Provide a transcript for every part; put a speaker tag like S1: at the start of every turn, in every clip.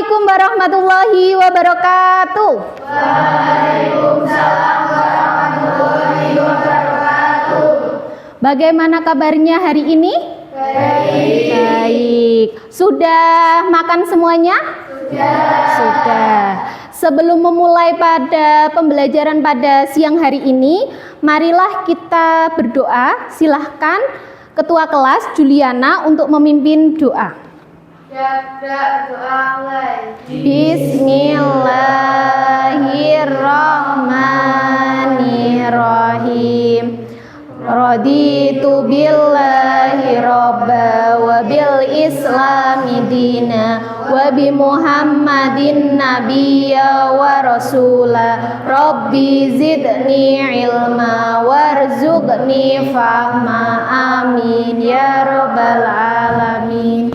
S1: Assalamualaikum warahmatullahi wabarakatuh.
S2: Waalaikumsalam warahmatullahi wabarakatuh.
S1: Bagaimana kabarnya hari ini?
S2: Baik.
S1: Baik. Sudah makan semuanya? Sudah. Sebelum memulai pada pembelajaran pada siang hari ini, marilah kita berdoa. Silahkan Ketua Kelas Juliana untuk memimpin doa. Bismillahirrahmanirrahim. Raditu billahi robba wa bil islami dina wa bi muhammadin nabiyya wa rasula. Rabbi zidni ilma warzuqni fahma. Amin ya rabbal alamin.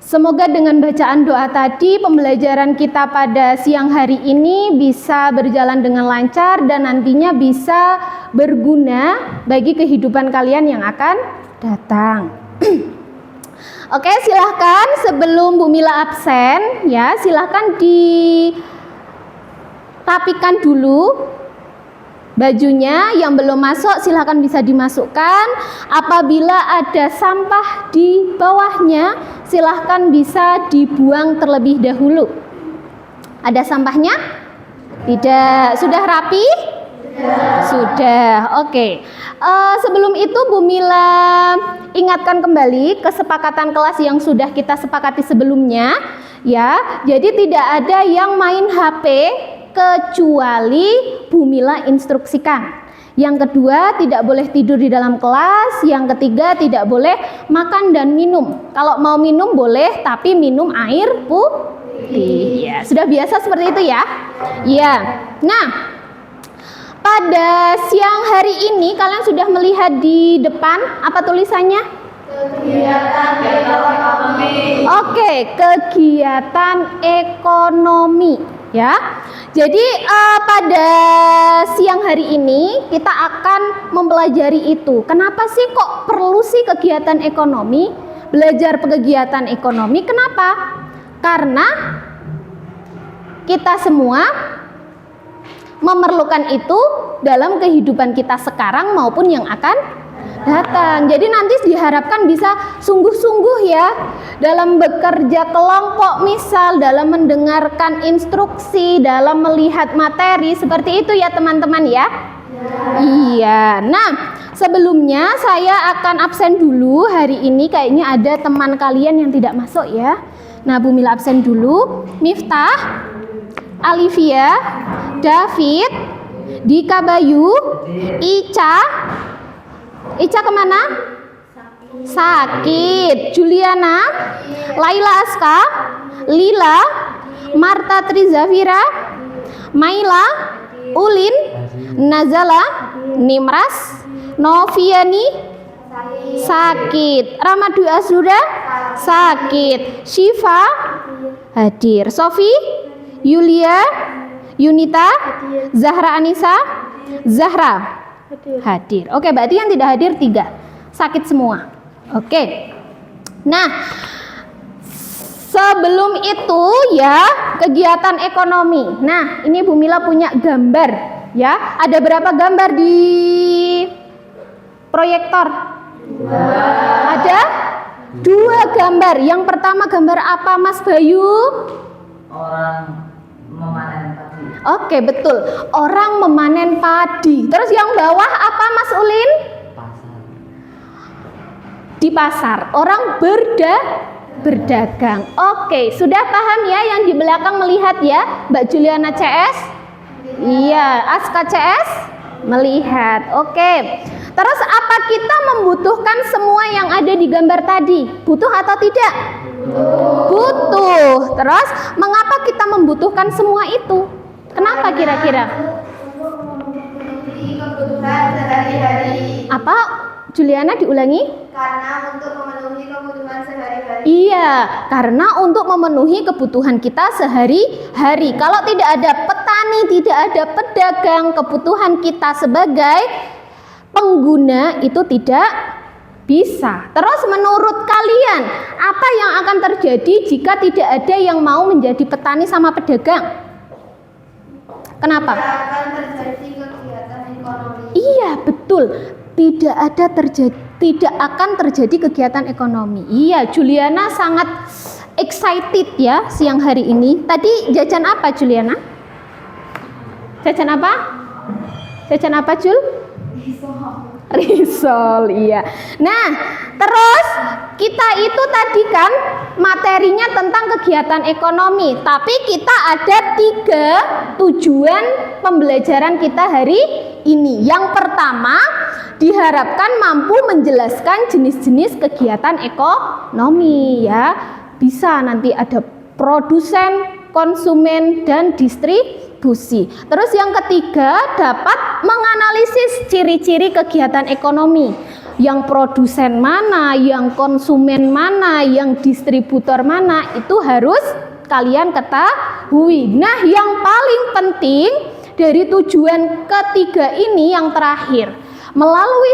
S1: Semoga dengan bacaan doa tadi pembelajaran kita pada siang hari ini bisa berjalan dengan lancar dan nantinya bisa berguna bagi kehidupan kalian yang akan datang. Oke, silahkan sebelum Bu Mila absen ya, silahkan dirapikan dulu bajunya. Yang belum masuk silahkan bisa dimasukkan. Apabila ada sampah di bawahnya silahkan bisa dibuang terlebih dahulu. Ada sampahnya? Tidak. Sudah rapi? Sudah. Oke. Sebelum itu Bu Mila ingatkan kembali kesepakatan kelas yang sudah kita sepakati sebelumnya ya. Jadi tidak ada yang main HP kecuali Bu Mila instruksikan. Yang kedua, tidak boleh tidur di dalam kelas. Yang ketiga, tidak boleh makan dan minum. Kalau mau minum boleh, tapi minum air putih. Ya, sudah biasa seperti itu ya. Ya. Nah, pada siang hari ini kalian sudah melihat di depan apa tulisannya?
S2: Kegiatan ekonomi.
S1: Oke, kegiatan ekonomi. Ya, jadi pada siang hari ini kita akan mempelajari itu. Kenapa sih kok perlu sih kegiatan ekonomi? Belajar kegiatan ekonomi, kenapa? Karena kita semua memerlukan itu dalam kehidupan kita sekarang maupun yang akan datang. Jadi nanti diharapkan bisa sungguh-sungguh ya dalam bekerja kelompok, misal dalam mendengarkan instruksi, dalam melihat materi, seperti itu ya teman-teman ya. Iya. Nah, sebelumnya saya akan absen dulu hari ini. Kayaknya ada teman kalian yang tidak masuk ya. Nah, Bu Mila absen dulu. Miftah, Alivia, David, Dika Bayu, Ica kemana? Sakit. Juliana, Laila Aska, Lila, Marta Trizafira, Maila, Ulin, Nazala, Nimras, Noviani, sakit. Ramadu Azura, sakit. Syifa, hadir. Sofi, Yulia, Yunita, Zahra Anissa, Zahra, hadir. Oke, berarti yang tidak hadir 3. Sakit semua. Oke. Nah, sebelum itu ya, kegiatan ekonomi. Nah, ini Bu Mila punya gambar ya. Ada berapa gambar di proyektor? 2. Ada 2 gambar. Yang pertama gambar apa Mas Bayu?
S2: Orang memanen padi.
S1: Oke, betul. Orang memanen padi. Terus yang bawah apa Mas Ulin?
S2: Pasar.
S1: Di pasar. Orang berdagang. Oke, sudah paham ya yang di belakang melihat ya? Mbak Juliana CS? Iya, Aska CS? Melihat. Oke. Terus apa kita membutuhkan semua yang ada di gambar tadi? Butuh atau tidak? Butuh. Terus mengapa kita membutuhkan semua itu? Kenapa kira-kira?
S2: Kebutuhan sehari-hari.
S1: Apa? Juliana diulangi?
S2: Karena untuk memenuhi kebutuhan sehari-hari.
S1: Iya, karena untuk memenuhi kebutuhan kita sehari-hari. Kalau tidak ada petani, tidak ada pedagang, kebutuhan kita sebagai pengguna itu tidak Bisa. Terus menurut kalian, apa yang akan terjadi jika tidak ada yang mau menjadi petani sama pedagang? Kenapa?
S2: Tidak akan terjadi kegiatan ekonomi.
S1: Iya, betul. Tidak akan terjadi kegiatan ekonomi. Iya, Juliana sangat excited ya siang hari ini. Tadi jajan apa, Juliana? Jajan apa? Jajan apa, Jul? Risol, iya. Nah, terus kita itu tadi kan materinya tentang kegiatan ekonomi, tapi kita ada 3 tujuan pembelajaran kita hari ini. Yang pertama, diharapkan mampu menjelaskan jenis-jenis kegiatan ekonomi ya. Bisa nanti ada produsen, konsumen, dan distribusi. Terus yang ketiga, dapat menganalisis ciri-ciri kegiatan ekonomi. Yang produsen mana, yang konsumen mana, yang distributor mana, itu harus kalian ketahui. Nah, yang paling penting dari tujuan ketiga ini yang terakhir. Melalui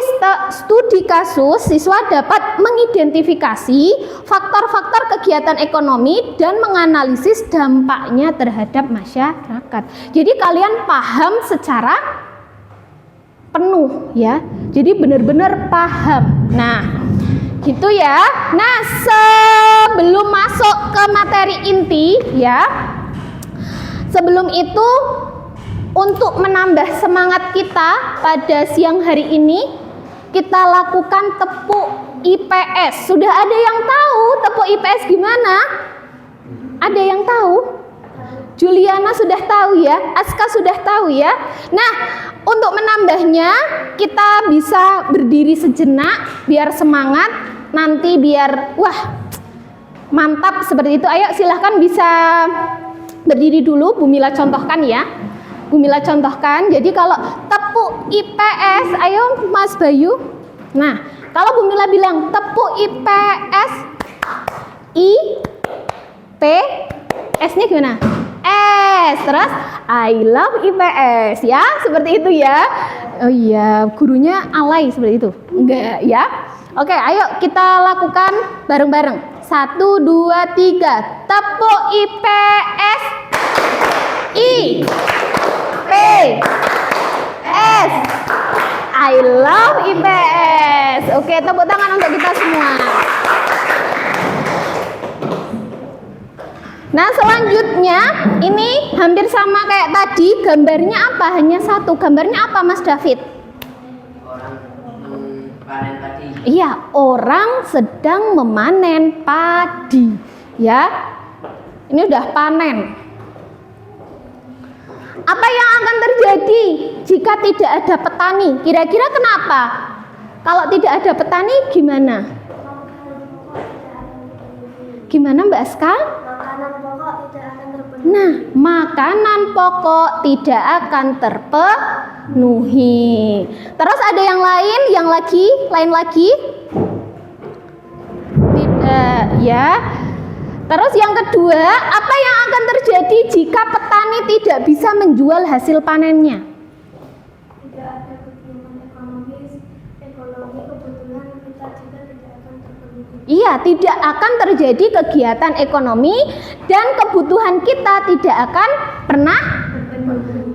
S1: studi kasus, siswa dapat mengidentifikasi faktor-faktor kegiatan ekonomi dan menganalisis dampaknya terhadap masyarakat. Jadi kalian paham secara penuh ya. Jadi benar-benar paham. Nah, gitu ya. Nah, sebelum masuk ke materi inti ya. Sebelum itu, untuk menambah semangat kita pada siang hari ini, kita lakukan tepuk IPS. Sudah ada yang tahu tepuk IPS gimana? Ada yang tahu? Juliana sudah tahu ya, Aska sudah tahu ya. Nah, untuk menambahnya kita bisa berdiri sejenak biar semangat, nanti biar wah mantap seperti itu. Ayo silahkan bisa berdiri dulu, Bu Mila contohkan ya. Bu Mila contohkan, jadi kalau tepuk IPS, ayo Mas Bayu. Nah, kalau Bu Mila bilang tepuk IPS, I, P, S-nya gimana? S, terus I love IPS ya, seperti itu ya. Oh iya, gurunya alay seperti itu? Enggak ya. Oke, ayo kita lakukan bareng-bareng. 1, 2, 3, tepuk IPS, I, P, S, I love IPS. Oke, tepuk tangan untuk kita semua. Nah, selanjutnya ini hampir sama kayak tadi. Gambarnya apa? Hanya satu. Gambarnya apa, Mas David?
S2: Orang panen padi.
S1: Iya, orang sedang memanen padi. Ya, ini udah panen. Apa yang akan terjadi jika tidak ada petani? Kira-kira kenapa? Kalau tidak ada petani gimana? Gimana Mbak Aska?
S2: Makanan pokok tidak akan terpenuhi.
S1: Nah, makanan pokok tidak akan terpenuhi. Terus ada yang lain, lain lagi? Tidak, ya. Terus yang kedua, apa yang akan terjadi jika petani tidak bisa menjual hasil panennya?
S2: Tidak ada kebutuhan ekonomi kebutuhan kita juga tidak akan terpenuhi.
S1: Iya, tidak akan terjadi kegiatan ekonomi dan kebutuhan kita tidak akan pernah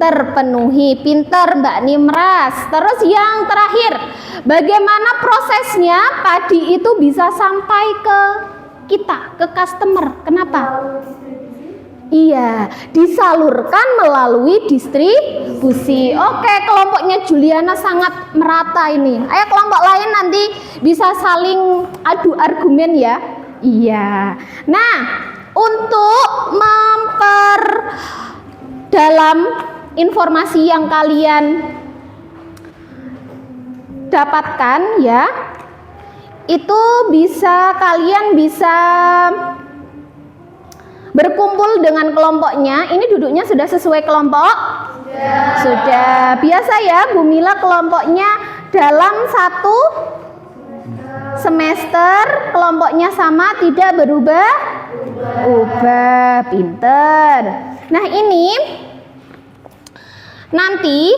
S1: terpenuhi. Pinter Mbak Nimras. Terus yang terakhir, bagaimana prosesnya padi itu bisa sampai ke kita, ke customer? Kenapa? Iya, disalurkan melalui distribusi. Oke, kelompoknya Juliana sangat merata ini. Ayo kelompok lain nanti bisa saling adu argumen ya. Iya. Nah, untuk memperdalam informasi yang kalian dapatkan ya, itu kalian bisa berkumpul dengan kelompoknya. Ini duduknya sudah sesuai kelompok? Sudah. Biasa ya, Bu Mila kelompoknya dalam 1 semester kelompoknya sama, tidak berubah? Pinter. Nah, ini nanti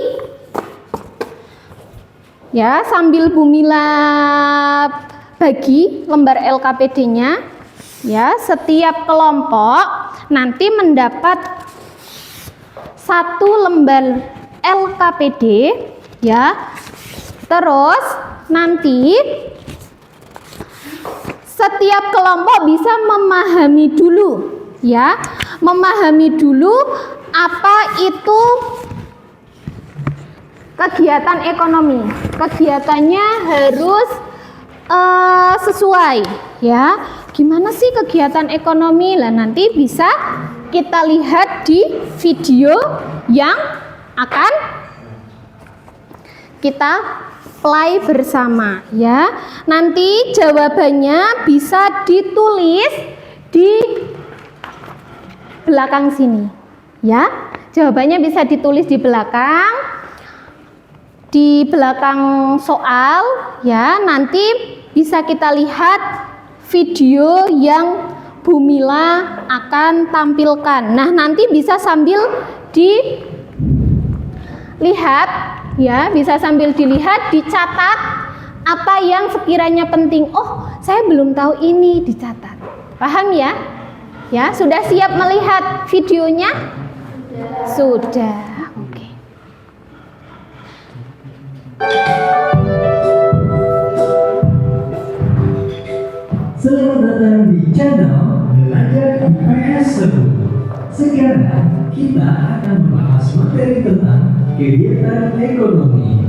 S1: ya sambil Bu Mila bagi lembar LKPD-nya ya, setiap kelompok nanti mendapat 1 lembar LKPD ya. Terus nanti setiap kelompok bisa memahami dulu ya, memahami dulu apa itu kegiatan ekonomi. Kegiatannya harus sesuai ya. Gimana sih kegiatan ekonomi? Lah nanti bisa kita lihat di video yang akan kita play bersama ya. Nanti jawabannya bisa ditulis di belakang sini ya. Jawabannya bisa ditulis di belakang soal ya. Nanti bisa kita lihat video yang Bu Mila akan tampilkan. Nah, nanti bisa sambil dilihat ya, bisa sambil dilihat, dicatat apa yang sekiranya penting. Oh, saya belum tahu ini, dicatat. Paham ya? Ya, sudah siap melihat videonya? Sudah. Oke.
S3: Selamat datang di channel Belajar IPS Seru. Sekarang kita akan membahas materi tentang kegiatan ekonomi.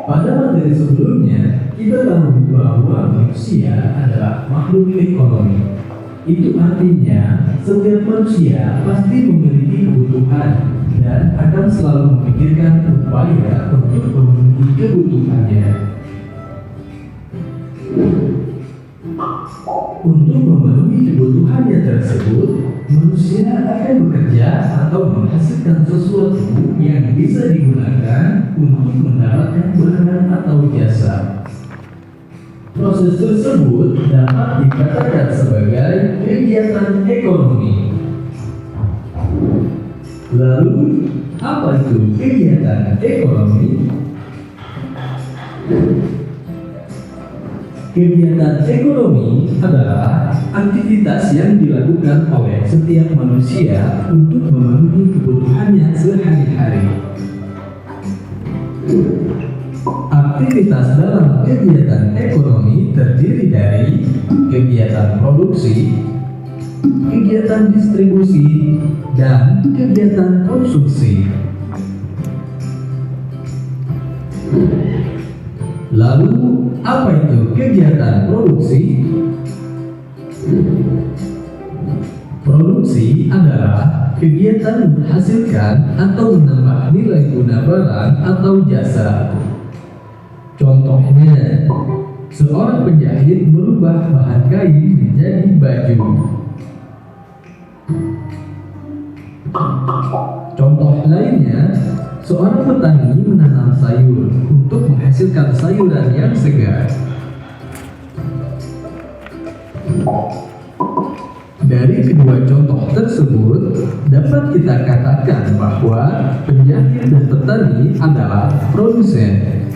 S3: Pada materi sebelumnya, kita tahu bahwa manusia adalah makhluk ekonomi. Itu artinya setiap manusia pasti memiliki kebutuhan dan akan selalu memikirkan upaya untuk memenuhi kebutuhannya. Untuk memenuhi kebutuhannya tersebut, manusia akan bekerja atau menghasilkan sesuatu yang bisa digunakan untuk mendapatkan barang atau jasa. Proses tersebut dapat dikatakan sebagai kegiatan ekonomi. Lalu, apa itu kegiatan ekonomi? Kegiatan ekonomi adalah aktivitas yang dilakukan oleh setiap manusia untuk memenuhi kebutuhannya sehari-hari. Aktivitas dalam kegiatan ekonomi terdiri dari kegiatan produksi, kegiatan distribusi, dan kegiatan konsumsi. Lalu, apa itu kegiatan produksi? Produksi adalah kegiatan menghasilkan atau menambah nilai guna barang atau jasa. Contohnya, seorang penjahit merubah bahan kain menjadi baju. Contoh lainnya, seorang petani menanam sayur untuk menghasilkan sayuran yang segar. Dari kedua contoh tersebut, dapat kita katakan bahwa penjahit dan petani adalah produsen.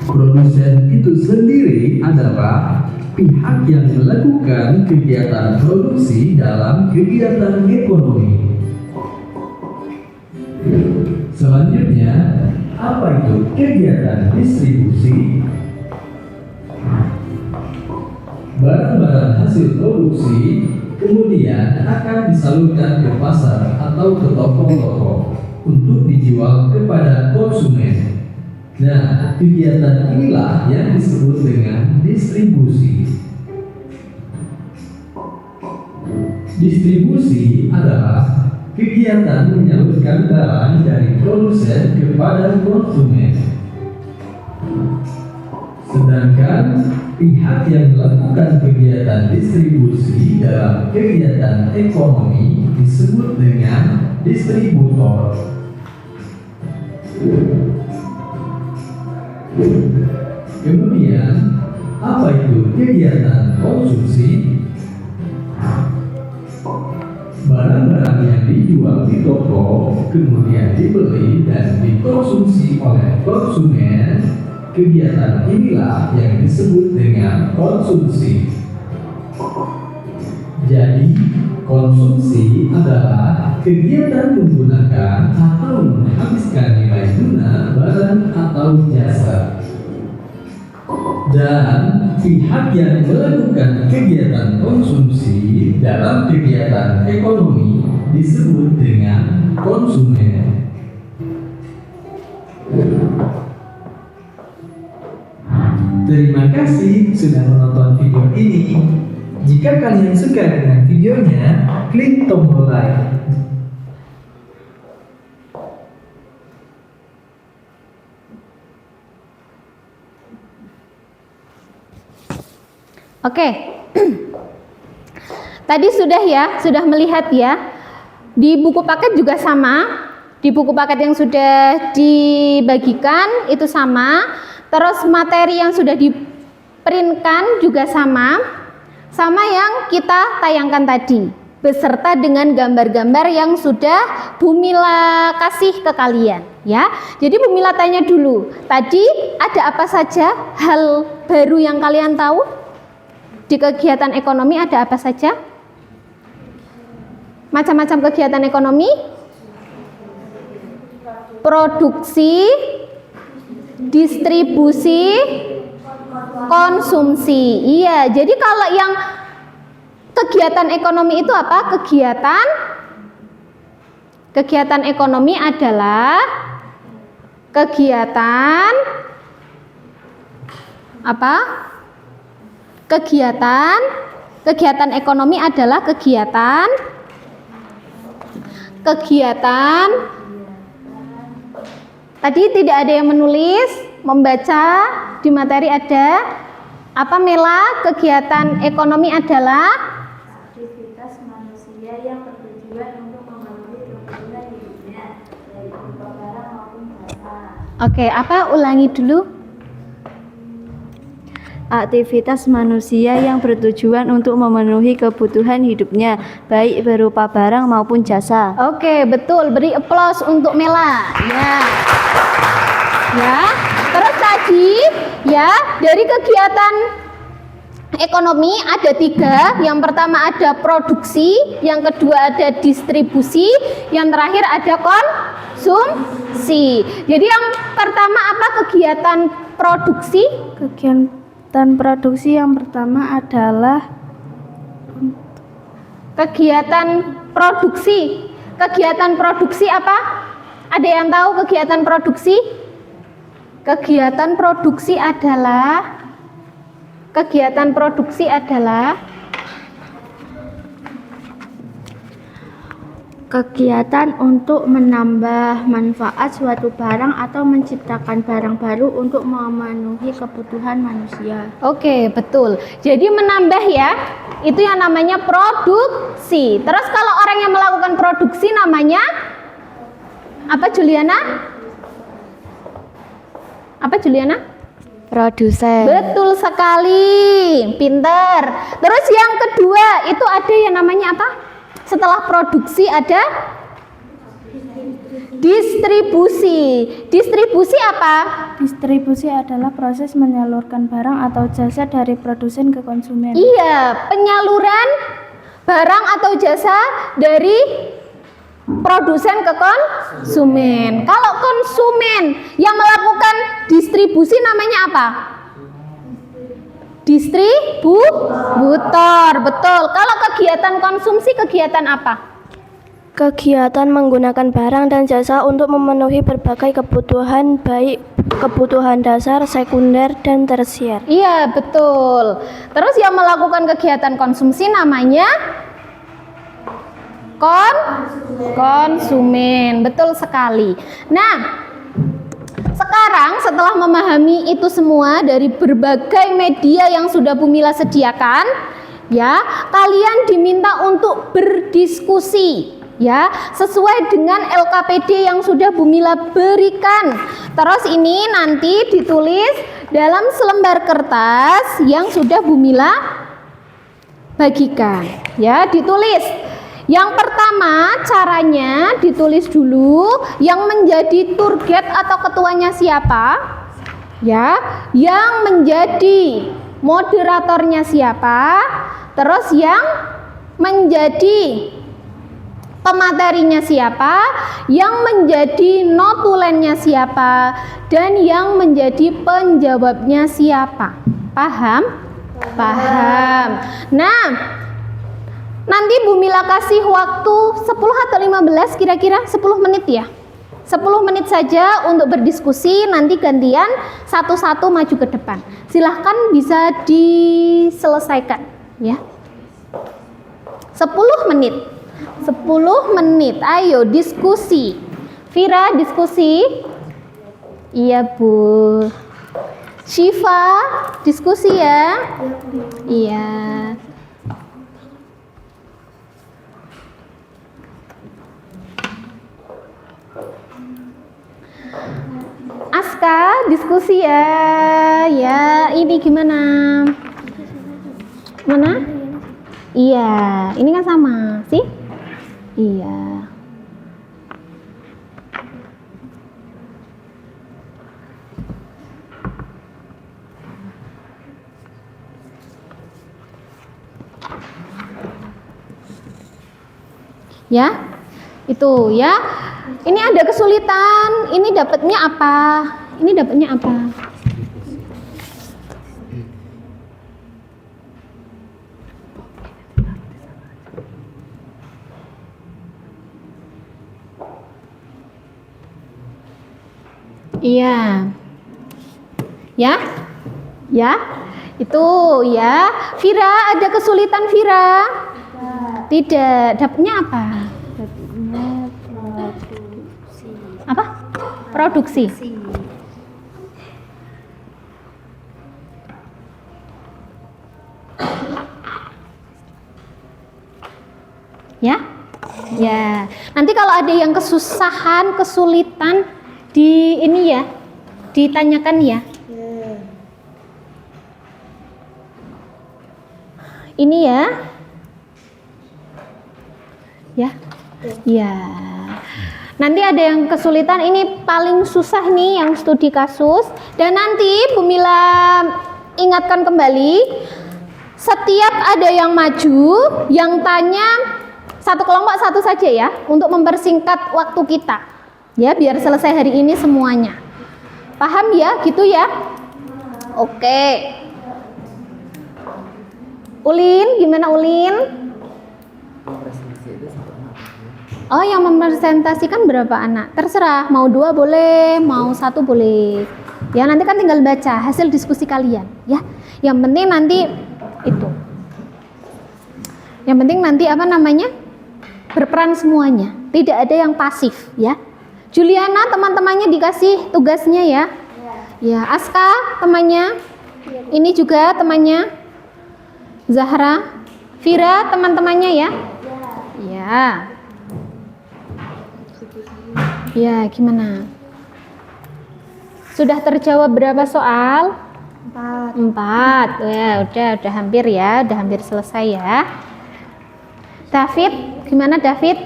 S3: Produsen itu sendiri adalah pihak yang melakukan kegiatan produksi dalam kegiatan ekonomi. Selanjutnya, apa itu kegiatan distribusi? Barang-barang hasil produksi kemudian akan disalurkan ke pasar atau ke toko-toko untuk dijual kepada konsumen. Nah, kegiatan inilah yang disebut dengan distribusi. Distribusi adalah kegiatan menyalurkan barang dari produsen kepada konsumen. Sedangkan pihak yang melakukan kegiatan distribusi dalam kegiatan ekonomi disebut dengan distributor. Kemudian, apa itu kegiatan konsumsi? barang-barang yang dijual di toko kemudian dibeli dan dikonsumsi oleh konsumen, kegiatan inilah yang disebut dengan konsumsi. Jadi, konsumsi adalah kegiatan menggunakan atau menghabiskan nilai guna barang atau jasa. Dan pihak yang melakukan kegiatan konsumsi dalam kegiatan ekonomi disebut dengan konsumen. Terima kasih sudah menonton video ini. Jika kalian suka dengan videonya, klik tombol like.
S1: Oke. Tadi sudah melihat ya. Di buku paket juga sama. Di buku paket yang sudah dibagikan itu sama. Terus materi yang sudah di-printkan juga sama. Sama yang kita tayangkan tadi, beserta dengan gambar-gambar yang sudah Bu Mila kasih ke kalian ya. Jadi Bu Mila tanya dulu, tadi ada apa saja hal baru yang kalian tahu? Di kegiatan ekonomi ada apa saja? Macam-macam kegiatan ekonomi? Produksi, distribusi, konsumsi. Iya, jadi kalau yang kegiatan ekonomi itu apa? Kegiatan ekonomi adalah kegiatan apa? Kegiatan ekonomi adalah kegiatan tadi tidak ada yang menulis, membaca di materi ada apa Mela? Kegiatan ekonomi adalah
S2: aktivitas manusia yang bertujuan untuk memenuhi kebutuhan hidupnya, baik berupa barang maupun jasa.
S1: Oke, apa? Ulangi dulu.
S4: Aktivitas manusia yang bertujuan untuk memenuhi kebutuhan hidupnya, baik berupa barang maupun jasa.
S1: Oke, betul. Beri aplaus untuk Mela. Ya. Terus tadi ya, dari kegiatan ekonomi ada 3. Yang pertama ada produksi, yang kedua ada distribusi, yang terakhir ada konsumsi. Jadi yang pertama apa kegiatan produksi?
S4: Kegiatan produksi yang pertama adalah
S1: Kegiatan produksi. Kegiatan produksi apa? Ada yang tahu kegiatan produksi? Kegiatan produksi adalah
S4: kegiatan untuk menambah manfaat suatu barang atau menciptakan barang baru untuk memenuhi kebutuhan manusia.
S1: Oke, betul. Jadi menambah ya, itu yang namanya produksi. Terus kalau orang yang melakukan produksi namanya apa Juliana?
S4: Produsen.
S1: Betul sekali, pinter. Terus yang kedua itu ada yang namanya apa? Setelah produksi ada distribusi. Distribusi apa?
S4: Distribusi adalah proses menyalurkan barang atau jasa dari produsen ke konsumen.
S1: Iya, penyaluran barang atau jasa dari produsen ke konsumen. Kalau konsumen yang melakukan distribusi namanya apa? Distributor, betul. Kalau kegiatan konsumsi kegiatan apa?
S4: Kegiatan menggunakan barang dan jasa untuk memenuhi berbagai kebutuhan, baik kebutuhan dasar, sekunder, dan tersier.
S1: Iya, betul. Terus yang melakukan kegiatan konsumsi namanya konsumen. Betul sekali. Nah, sekarang setelah memahami itu semua dari berbagai media yang sudah Bu Mila sediakan, ya, kalian diminta untuk berdiskusi, ya, sesuai dengan LKPD yang sudah Bu Mila berikan. Terus ini nanti ditulis dalam selembar kertas yang sudah Bu Mila bagikan, ya, ditulis. Yang pertama caranya ditulis dulu yang menjadi tour guide atau ketuanya siapa? Ya, yang menjadi moderatornya siapa? Terus yang menjadi pematerinya siapa? Yang menjadi notulennya siapa? Dan yang menjadi penjawabnya siapa? Paham? Paham. Nah, nanti Bu Mila kasih waktu 10 atau 15 kira-kira 10 menit ya. 10 menit saja untuk berdiskusi, nanti gantian satu-satu maju ke depan. Silahkan bisa diselesaikan ya. 10 menit. 10 menit. Ayo diskusi. Vira diskusi. Iya, Bu. Syifa diskusi ya. Iya. Aska diskusi ya. Ya, ini gimana? Mana? Iya, ini kan sama, sih? Iya. Ya, itu ya. Ini ada kesulitan. Ini dapatnya apa? Ini dapatnya apa? Iya. Ya? Ya? Itu ya. Vira, ada kesulitan Vira? Tidak. Dapatnya apa? Apa? Produksi. Ya? Ya. Nanti kalau ada yang kesusahan, kesulitan di ini ya, ditanyakan ya. Ini ya. Ya. Ya. Nanti ada yang kesulitan, ini paling susah nih yang studi kasus. Dan nanti Bu Mila ingatkan kembali, setiap ada yang maju, yang tanya satu kelompok satu saja ya, untuk mempersingkat waktu kita. Ya, biar selesai hari ini semuanya. Paham ya? Gitu ya? Oke. Ulin, gimana Ulin? Oh, yang mempresentasikan berapa anak? Terserah, mau 2 boleh, mau 1 boleh. Ya, nanti kan tinggal baca hasil diskusi kalian, ya. Yang penting nanti itu. Yang penting nanti apa namanya? Berperan semuanya. Tidak ada yang pasif, ya. Juliana teman-temannya dikasih tugasnya ya. Ya, Aska temannya. Ini juga temannya. Zahra, Vira teman-temannya ya. Ya. Ya, gimana? Sudah terjawab berapa soal? 4. Ya, udah hampir ya, udah hampir selesai ya. David, gimana David?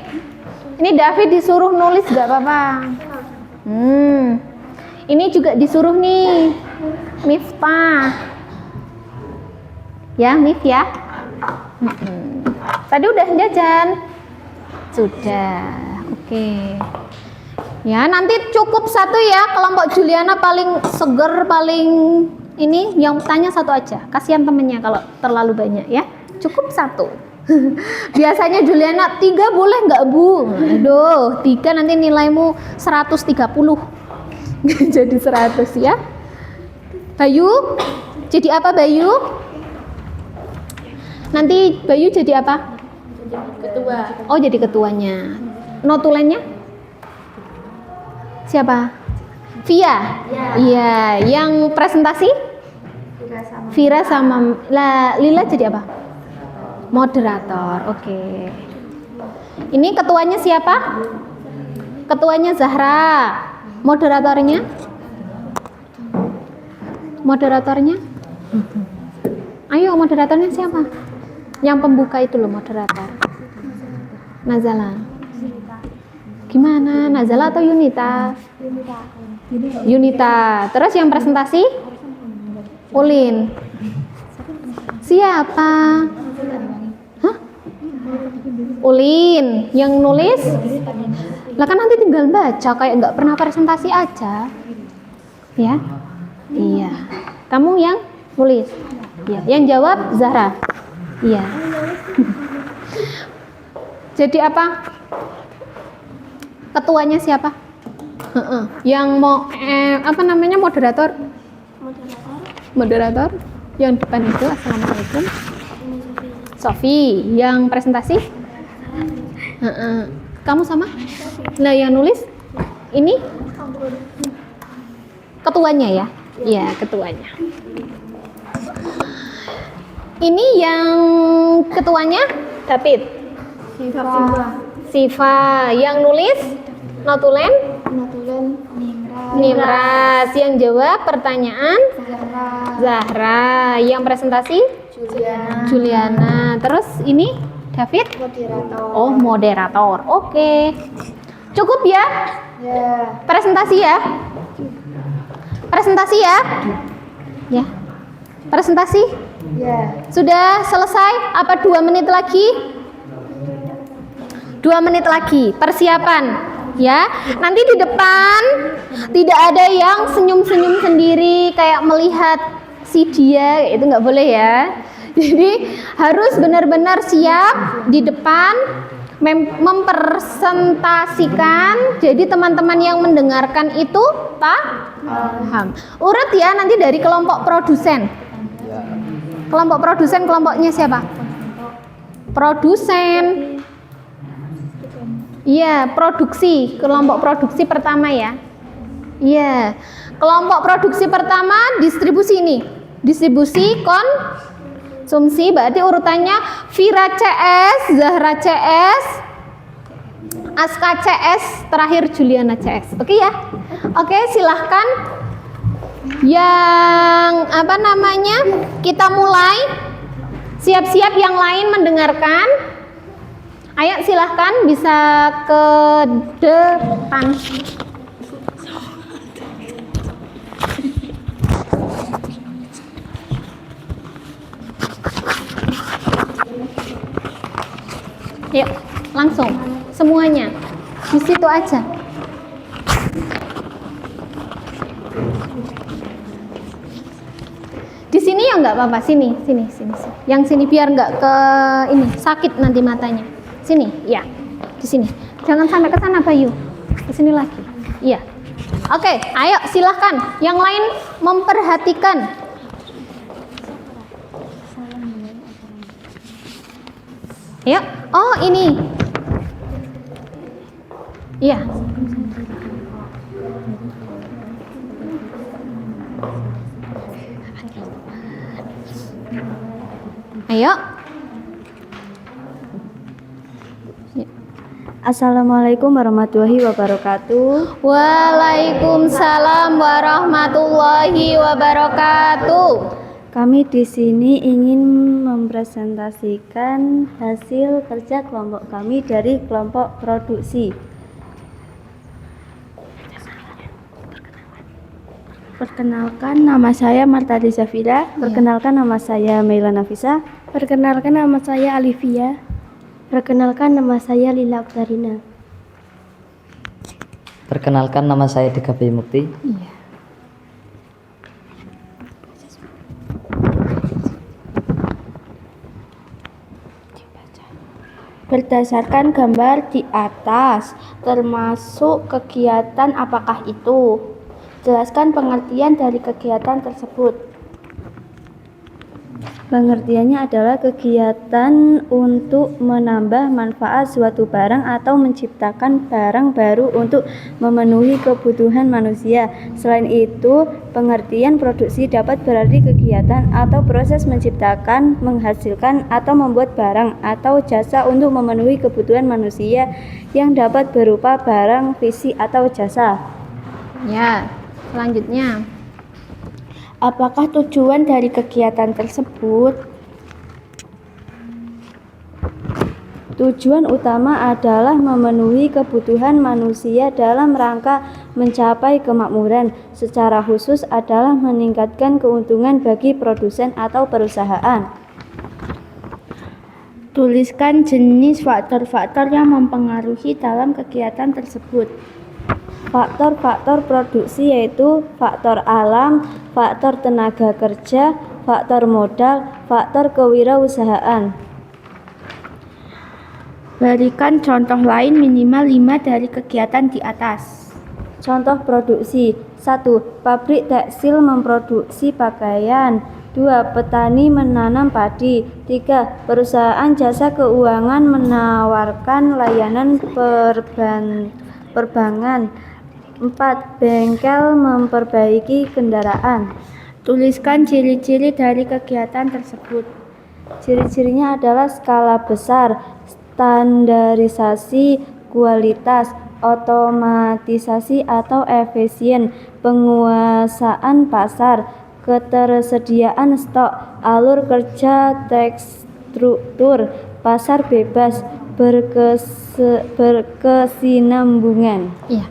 S1: Ini David disuruh nulis gak apa-apa? Ini juga disuruh nih, Miftah. Ya, Mif ya. Tadi udah jajan? Sudah, oke. Ya, nanti cukup 1 ya, kelompok Juliana paling seger, paling ini, yang tanya 1 aja. Kasihan temennya kalau terlalu banyak ya. Cukup 1. Biasanya Juliana 3 boleh nggak Bu? Aduh, 3 nanti nilaimu 130. Jadi 100 ya. Bayu, jadi apa Bayu? Nanti Bayu jadi apa?
S2: Ketua.
S1: Oh, jadi ketuanya. Notulennya? Siapa? Via? Iya. Yang presentasi? Vira sama Lila jadi apa? Moderator. Oke. Ini ketuanya siapa? Ketuanya Zahra. Moderatornya? Moderatornya? Ayo, moderatornya siapa? Yang pembuka itu loh moderator. Nazala. Gimana? Nazala atau Yunita? Yunita. Terus yang presentasi? Ulin. Siapa? Hah? Ulin. Yang nulis? Lah kan nanti tinggal baca, kayak nggak pernah presentasi aja. Ya? Iya. Kamu yang nulis? Iya. Yang jawab Zahra? Iya. Jadi apa? Ketuanya siapa? Yang mau apa namanya, moderator? Moderator yang depan itu. Assalamualaikum. Sofi. Yang presentasi? Kamu sama? Nah, yang nulis ini ketuanya ya? Iya, ketuanya. Ini yang ketuanya David. Siva. Yang nulis notulen Nimras. Yang jawab pertanyaan Zahra. Yang presentasi Juliana. Terus ini David? Oh, moderator. Oke. Cukup ya? Presentasi ya? Presentasi ya? Ya. Presentasi? Sudah selesai? Apa 2 menit lagi? 2 menit lagi, persiapan ya. Nanti di depan tidak ada yang senyum-senyum sendiri kayak melihat si dia, itu nggak boleh ya. Jadi harus benar-benar siap di depan mempresentasikan. Jadi teman-teman yang mendengarkan itu paham. Urut ya nanti dari kelompok produsen. Kelompok produsen, kelompoknya siapa? Produsen. Iya, produksi, kelompok produksi pertama ya. Iya, kelompok produksi pertama distribusi ini. Distribusi konsumsi, berarti urutannya Vira CS, Zahra CS, Aska CS, terakhir Juliana CS. Oke ya? Oke, silahkan. Yang apa namanya? Kita mulai. Siap-siap yang lain mendengarkan. Ayo silahkan bisa ke depan. Yuk, langsung semuanya di situ aja. Di sini ya nggak apa-apa, sini. Yang sini biar nggak ke ini sakit nanti matanya. Sini, ya, di sini. Jangan sampai ke sana, Bayu. Ke sini lagi. Iya. Oke, ayo silahkan. Yang lain memperhatikan. Ayo. Oh, ini. Iya. Ayo.
S5: Assalamualaikum warahmatullahi wabarakatuh.
S1: Waalaikumsalam warahmatullahi wabarakatuh.
S5: Kami di sini ingin mempresentasikan hasil kerja kelompok kami dari kelompok produksi. Perkenalkan, nama saya Martadi Zafira. Perkenalkan, nama saya Meila Nafisa.
S4: Perkenalkan, nama saya Alivia.
S5: Perkenalkan, nama saya Lila Aktarina.
S6: Perkenalkan, nama saya Dika Bayu Mukti.
S1: Iya.
S5: Berdasarkan gambar di atas, termasuk kegiatan apakah itu? Jelaskan pengertian dari kegiatan tersebut. Pengertiannya adalah kegiatan untuk menambah manfaat suatu barang atau menciptakan barang baru untuk memenuhi kebutuhan manusia. Selain itu, pengertian produksi dapat berarti kegiatan atau proses menciptakan, menghasilkan, atau membuat barang atau jasa untuk memenuhi kebutuhan manusia yang dapat berupa barang, fisik, atau jasa.
S1: Ya, selanjutnya.
S5: Apakah tujuan dari kegiatan tersebut? Tujuan utama adalah memenuhi kebutuhan manusia dalam rangka mencapai kemakmuran. Secara khusus adalah meningkatkan keuntungan bagi produsen atau perusahaan.
S4: Tuliskan jenis faktor-faktor yang mempengaruhi dalam kegiatan tersebut.
S5: Faktor-faktor produksi yaitu faktor alam, faktor tenaga kerja, faktor modal, faktor kewirausahaan.
S4: Berikan contoh lain minimal 5 dari kegiatan di atas.
S5: Contoh produksi: 1. Pabrik tekstil memproduksi pakaian. 2. Petani menanam padi. 3. Perusahaan jasa keuangan menawarkan layanan perbankan. 4. Bengkel memperbaiki kendaraan.
S4: Tuliskan ciri-ciri dari kegiatan tersebut.
S5: Ciri-cirinya adalah skala besar, standarisasi, kualitas, otomatisasi atau efisien, penguasaan pasar, ketersediaan stok, alur kerja, struktur, pasar bebas, berkesinambungan.
S1: Iya,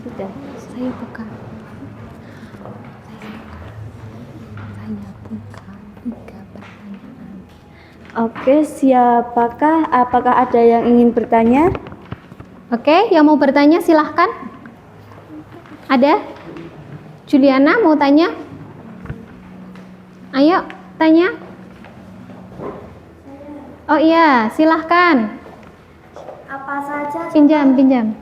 S5: Sudah.
S1: saya buka. Tiga pertanyaan.
S5: Oke, apakah ada yang ingin bertanya?
S1: Oke, yang mau bertanya silahkan. Ada? Juliana mau tanya? Ayo, tanya. Oh iya, silahkan.
S2: Apa saja
S1: Pinjam.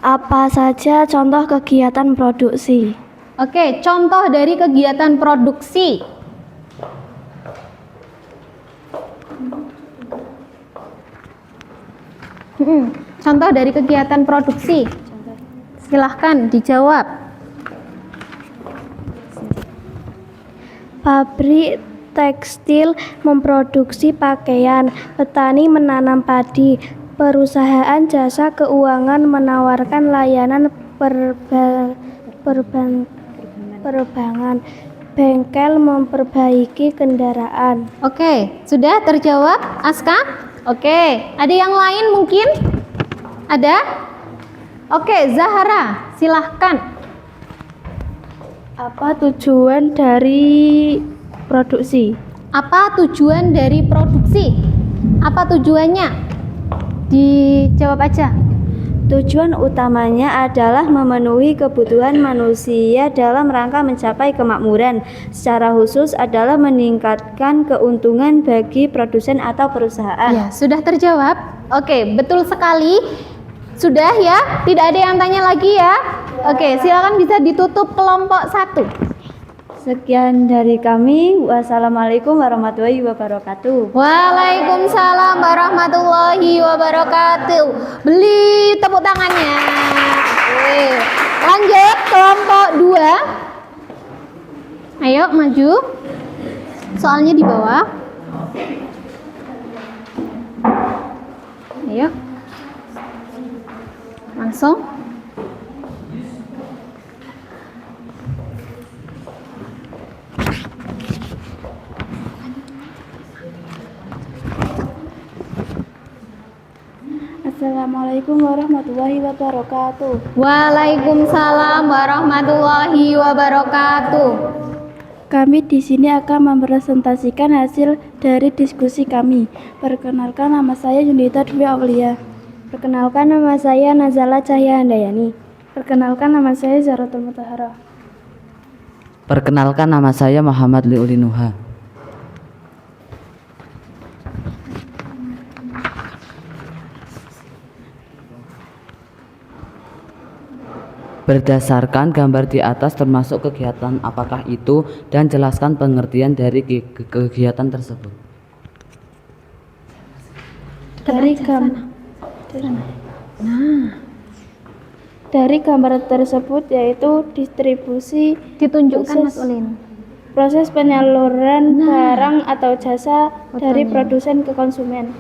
S4: Apa saja contoh kegiatan produksi?
S1: Oke, contoh dari kegiatan produksi. Contoh dari kegiatan produksi. Silahkan dijawab.
S4: Pabrik tekstil memproduksi pakaian, petani menanam padi, perusahaan jasa keuangan menawarkan layanan perbankan, bengkel memperbaiki kendaraan.
S1: Oke, sudah terjawab, Aska? Oke, ada yang lain mungkin? Ada? Oke, Zahara, silahkan.
S4: Apa tujuan dari produksi?
S1: Apa tujuan dari produksi? Apa tujuannya? Dijawab aja.
S5: Tujuan utamanya adalah memenuhi kebutuhan manusia dalam rangka mencapai kemakmuran. Secara khusus adalah meningkatkan keuntungan bagi produsen atau perusahaan.
S1: Ya, sudah terjawab. Oke, betul sekali. Sudah ya? Tidak ada yang tanya lagi ya? Oke, silakan bisa ditutup kelompok 1.
S5: Sekian dari kami. Wassalamualaikum warahmatullahi wabarakatuh.
S1: Waalaikumsalam warahmatullahi wabarakatuh. Beli tepuk tangannya. Oke. Lanjut kelompok 2. Ayo maju. Soalnya di bawah. Ayo. Langsung.
S4: Assalamualaikum warahmatullahi wabarakatuh.
S1: Waalaikumsalam warahmatullahi wabarakatuh.
S4: Kami di sini akan mempresentasikan hasil dari diskusi kami. Perkenalkan, nama saya Yunita Dwi Aulia.
S5: Perkenalkan, nama saya Nazala Cahya Handayani.
S4: Perkenalkan, nama saya Zaratul Mutahara.
S6: Perkenalkan, nama saya Muhammad Liulinuha. Berdasarkan gambar di atas termasuk kegiatan apakah itu dan jelaskan pengertian dari kegiatan tersebut.
S4: Dari gambar tersebut yaitu distribusi,
S1: Ditunjukkan Mas Ulin.
S4: proses penyaluran barang atau jasa dari produsen ke konsumen.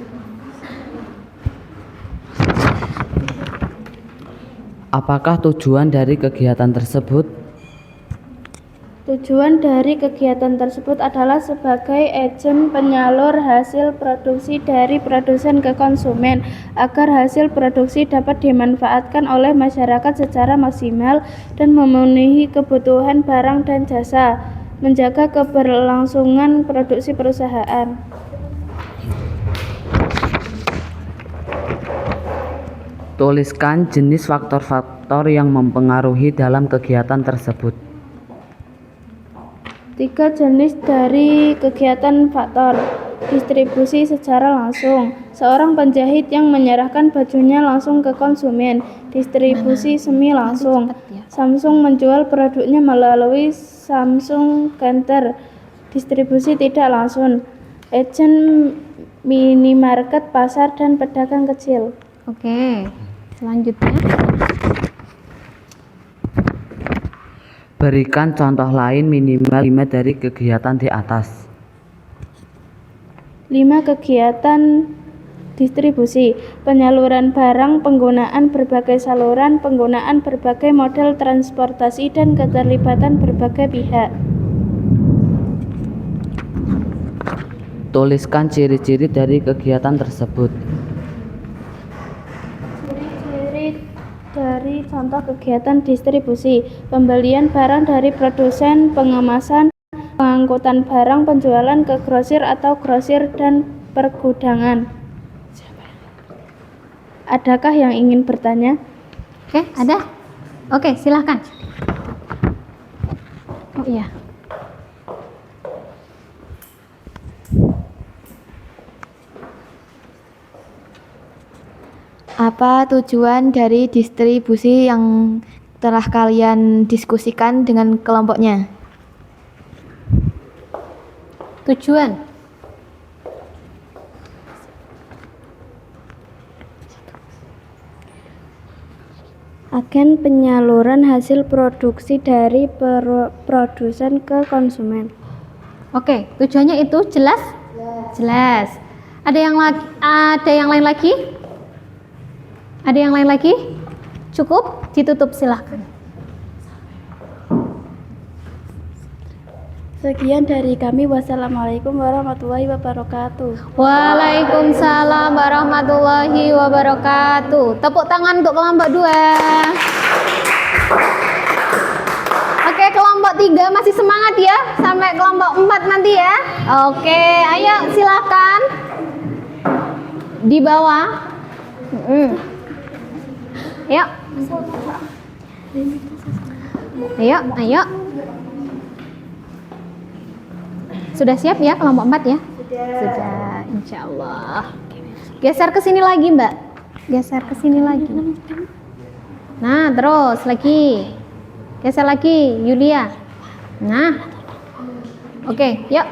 S6: Apakah tujuan dari kegiatan tersebut?
S5: Tujuan dari kegiatan tersebut adalah sebagai agen penyalur hasil produksi dari produsen ke konsumen agar hasil produksi dapat dimanfaatkan oleh masyarakat secara maksimal dan memenuhi kebutuhan barang dan jasa, menjaga keberlangsungan produksi perusahaan.
S6: Tuliskan jenis faktor-faktor yang mempengaruhi dalam kegiatan tersebut.
S5: 3 jenis dari kegiatan faktor. Distribusi secara langsung. Seorang penjahit yang menyerahkan bajunya langsung ke konsumen. Distribusi semi langsung. Samsung menjual produknya melalui Samsung Counter. Distribusi tidak langsung. Agen minimarket, pasar, dan pedagang kecil.
S1: Oke, selanjutnya.
S6: Berikan contoh lain minimal 5 dari kegiatan di atas.
S5: 5 kegiatan distribusi, penyaluran barang, penggunaan berbagai saluran, penggunaan berbagai model transportasi, dan keterlibatan berbagai pihak.
S6: Tuliskan ciri-ciri dari kegiatan tersebut.
S5: Ciri-ciri dari contoh kegiatan distribusi, pembelian barang dari produsen, pengemasan, pengangkutan barang, penjualan ke grosir atau grosir, dan pergudangan. Adakah yang ingin bertanya?
S1: Oke, ada? Oke, silahkan. Oh iya.
S7: Apa tujuan dari distribusi yang telah kalian diskusikan dengan kelompoknya?
S1: Tujuan.
S5: Agen penyaluran hasil produksi dari produsen ke konsumen.
S1: Oke, tujuannya itu jelas? Jelas. Ada yang lain lagi? Ada yang lain lagi? Cukup? Ditutup silahkan.
S5: Sekian dari kami. Wassalamualaikum warahmatullahi wabarakatuh.
S1: Waalaikumsalam warahmatullahi wabarakatuh. Tepuk tangan untuk kelompok 2. Oke, kelompok 3 masih semangat ya? Sampai kelompok 4 nanti ya? Oke, ayo silakan. Di bawah. Ayo. Ayo. Sudah siap ya kelompok 4 ya? Sudah, insya Allah. Geser ke sini lagi, Mbak. Geser ke sini lagi. Nah, terus lagi. Geser lagi, Yulia. Nah. Oke, yuk.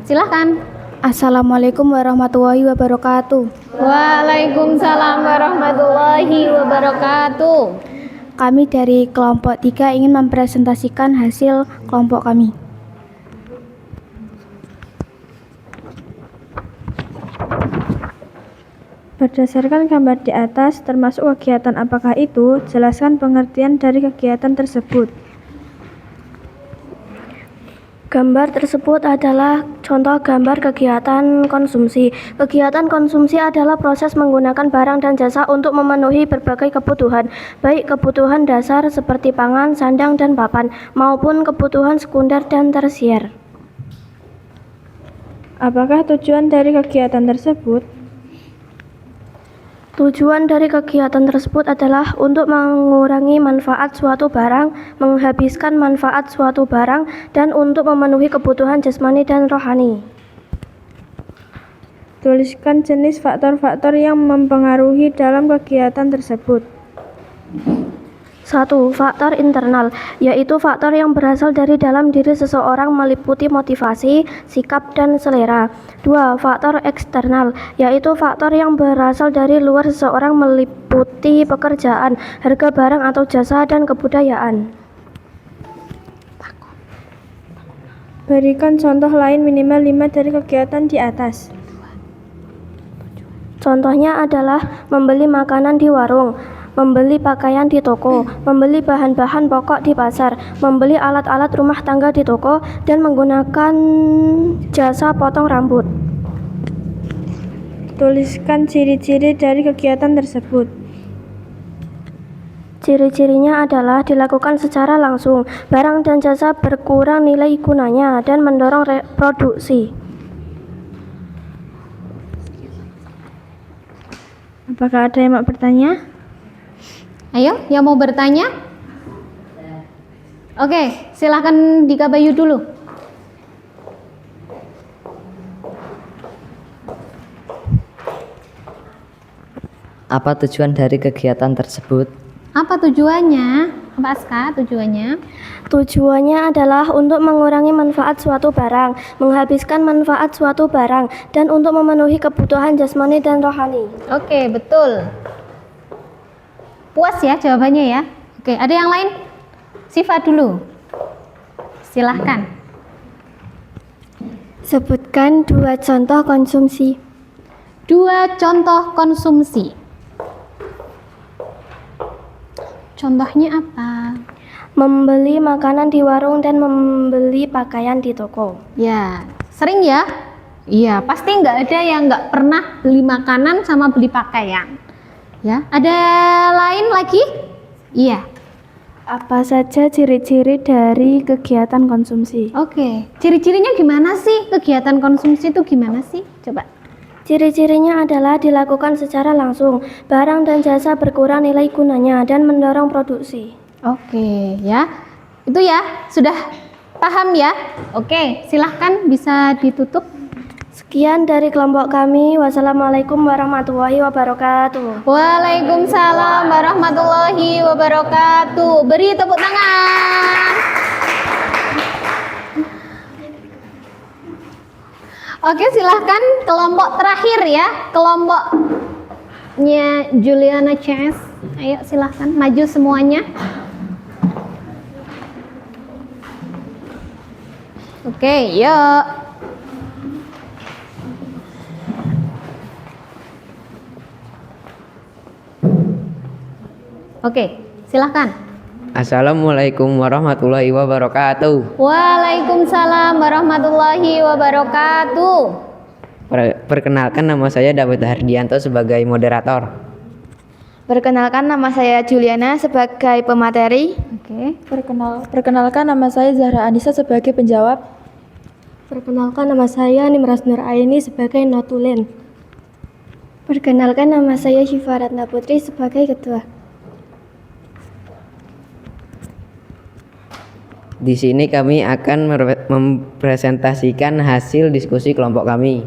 S1: Silahkan.
S4: Assalamualaikum warahmatullahi wabarakatuh.
S1: Waalaikumsalam warahmatullahi wabarakatuh.
S4: Kami dari kelompok 3 ingin mempresentasikan hasil kelompok kami.
S5: Berdasarkan gambar di atas, termasuk kegiatan apakah itu, jelaskan pengertian dari kegiatan tersebut.
S4: Gambar tersebut adalah contoh gambar kegiatan konsumsi. Kegiatan konsumsi adalah proses menggunakan barang dan jasa untuk memenuhi berbagai kebutuhan, baik kebutuhan dasar seperti pangan, sandang, dan papan, maupun kebutuhan sekunder dan tersier.
S5: Apakah tujuan dari kegiatan tersebut?
S4: Tujuan dari kegiatan tersebut adalah untuk mengurangi manfaat suatu barang, menghabiskan manfaat suatu barang, dan untuk memenuhi kebutuhan jasmani dan rohani.
S5: Tuliskan jenis faktor-faktor yang mempengaruhi dalam kegiatan tersebut.
S4: 1. Faktor internal, yaitu faktor yang berasal dari dalam diri seseorang meliputi motivasi, sikap, dan selera. 2. Faktor eksternal, yaitu faktor yang berasal dari luar seseorang meliputi pekerjaan, harga barang atau jasa, dan kebudayaan.
S5: Berikan contoh lain minimal 5 dari kegiatan di atas.
S4: Contohnya adalah membeli makanan di warung, membeli pakaian di toko, membeli bahan-bahan pokok di pasar, membeli alat-alat rumah tangga di toko, dan menggunakan jasa potong rambut.
S5: Tuliskan ciri-ciri dari kegiatan tersebut.
S4: Ciri-cirinya adalah dilakukan secara langsung, barang dan jasa berkurang nilai gunanya, dan mendorong reproduksi.
S5: Apakah ada yang mau bertanya?
S1: Ayo, yang mau bertanya? Oke, silahkan Dika Bayu dulu.
S6: Apa tujuan dari kegiatan tersebut?
S1: Apa tujuannya? Apa Aska tujuannya?
S4: Tujuannya adalah untuk mengurangi manfaat suatu barang, menghabiskan manfaat suatu barang, dan untuk memenuhi kebutuhan jasmani dan rohani.
S1: Oke, betul. Puas ya jawabannya ya? Oke, ada yang lain? Siva dulu. Silahkan.
S4: Sebutkan 2 contoh konsumsi.
S1: 2 contoh konsumsi. Contohnya apa?
S4: Membeli makanan di warung dan membeli pakaian di toko.
S1: Ya, sering ya? Iya, pasti nggak ada yang nggak pernah beli makanan sama beli pakaian. Ya, ada lain lagi? Iya.
S5: Apa saja ciri-ciri dari kegiatan konsumsi?
S1: Oke, ciri-cirinya gimana sih? Kegiatan konsumsi itu gimana sih? Coba.
S4: Ciri-cirinya adalah dilakukan secara langsung, barang dan jasa berkurang nilai gunanya, dan mendorong produksi.
S1: Oke, ya. Itu ya, sudah paham ya? Oke, silahkan bisa ditutup.
S4: Sekian dari kelompok kami. Wassalamualaikum warahmatullahi wabarakatuh.
S1: Waalaikumsalam warahmatullahi wabarakatuh. Beri tepuk tangan. Oke, silahkan kelompok terakhir ya, kelompoknya Juliana CS. Ayo silahkan maju semuanya. Oke, yuk. Oke, silahkan.
S8: Assalamualaikum warahmatullahi wabarakatuh.
S1: Waalaikumsalam warahmatullahi wabarakatuh.
S8: Perkenalkan, nama saya David Hardianto sebagai moderator.
S7: Perkenalkan, nama saya Juliana sebagai pemateri.
S1: Oke.
S5: Perkenalkan, nama saya Zahra Anissa sebagai penjawab.
S4: Perkenalkan, nama saya Nimras Nur Aini sebagai notulen. Perkenalkan, nama saya Syifa Ratna Putri sebagai ketua.
S8: Di sini kami akan mempresentasikan hasil diskusi kelompok kami.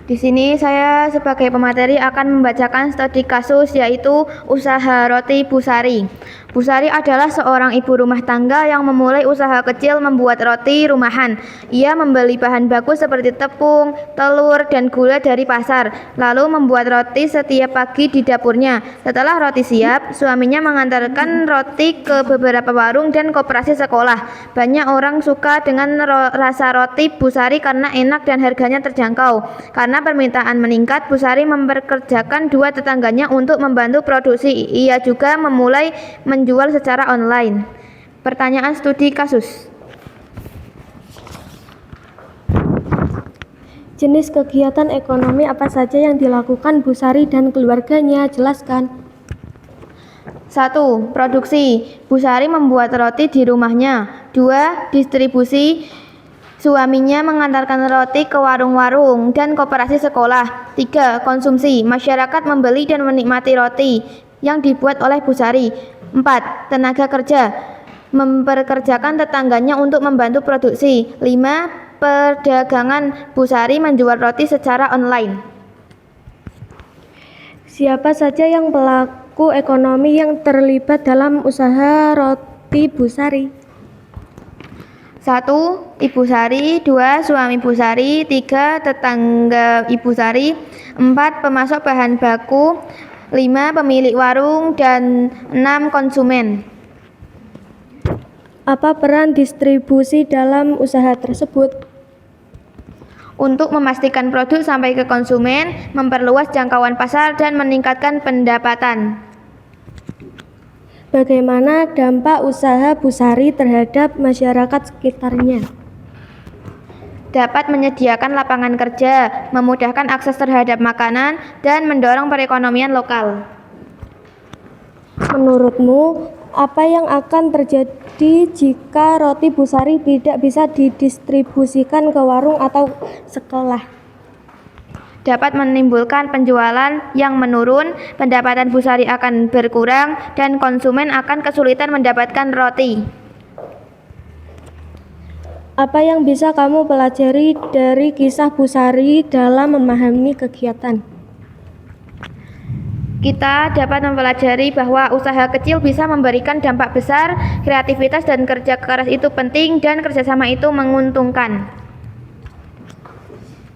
S7: Di sini saya sebagai pemateri akan membacakan studi kasus, yaitu usaha roti Bu Sari. Bu Sari adalah seorang ibu rumah tangga yang memulai usaha kecil membuat roti rumahan. Ia membeli bahan baku seperti tepung, telur, dan gula dari pasar, lalu membuat roti setiap pagi di dapurnya. Setelah roti siap, suaminya mengantarkan roti ke beberapa warung dan koperasi sekolah. Banyak orang suka dengan rasa roti Bu Sari karena enak dan harganya terjangkau. Karena permintaan meningkat, Bu Sari mempekerjakan 2 tetangganya untuk membantu produksi. Ia juga memulai menjual secara online. Pertanyaan studi kasus.
S4: Jenis kegiatan ekonomi apa saja yang dilakukan Bu Sari dan keluarganya? Jelaskan.
S7: 1. Produksi. Bu Sari membuat roti di rumahnya. 2. Distribusi. Suaminya mengantarkan roti ke warung-warung dan koperasi sekolah. 3. Konsumsi. Masyarakat membeli dan menikmati roti yang dibuat oleh Bu Sari. 4. Tenaga kerja. Memperkerjakan tetangganya untuk membantu produksi. 5. Perdagangan. Bu Sari menjual roti secara online.
S4: Siapa saja yang pelaku ekonomi yang terlibat dalam usaha roti Bu Sari?
S7: 1. Ibu Sari. 2. Suami Bu Sari. 3. Tetangga Ibu Sari. 4. Pemasok bahan baku. 5. Pemilik warung. Dan 6. Konsumen.
S4: Apa peran distribusi dalam usaha tersebut?
S7: untuk memastikan produk sampai ke konsumen, memperluas jangkauan pasar, dan meningkatkan pendapatan.
S4: Bagaimana dampak usaha Busari terhadap masyarakat sekitarnya?
S7: Dapat menyediakan lapangan kerja, memudahkan akses terhadap makanan, dan mendorong perekonomian lokal.
S4: Menurutmu, apa yang akan terjadi jika roti Busari tidak bisa didistribusikan ke warung atau sekolah?
S7: Dapat menimbulkan penjualan yang menurun, pendapatan Busari akan berkurang, dan konsumen akan kesulitan mendapatkan roti.
S4: Apa yang bisa kamu pelajari dari kisah Busari dalam memahami kegiatan?
S7: Kita dapat mempelajari bahwa usaha kecil bisa memberikan dampak besar, kreativitas dan kerja keras itu penting, dan kerjasama itu menguntungkan.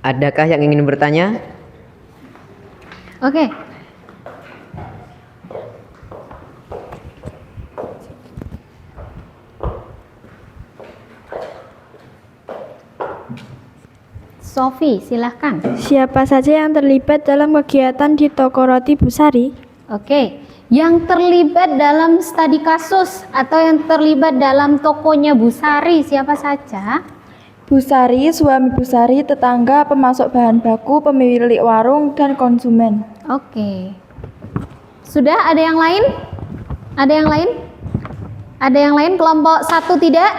S8: Adakah yang ingin bertanya?
S1: Oke. Sofi, silahkan.
S4: Siapa saja yang terlibat dalam kegiatan di toko roti Busari?
S1: Oke, yang terlibat dalam studi kasus atau yang terlibat dalam tokonya Busari siapa saja?
S9: Busari, suami Busari, tetangga, pemasok bahan baku, pemilik warung, dan konsumen.
S1: Oke. Sudah ada yang lain? Ada yang lain? Ada yang lain? Kelompok 1 tidak?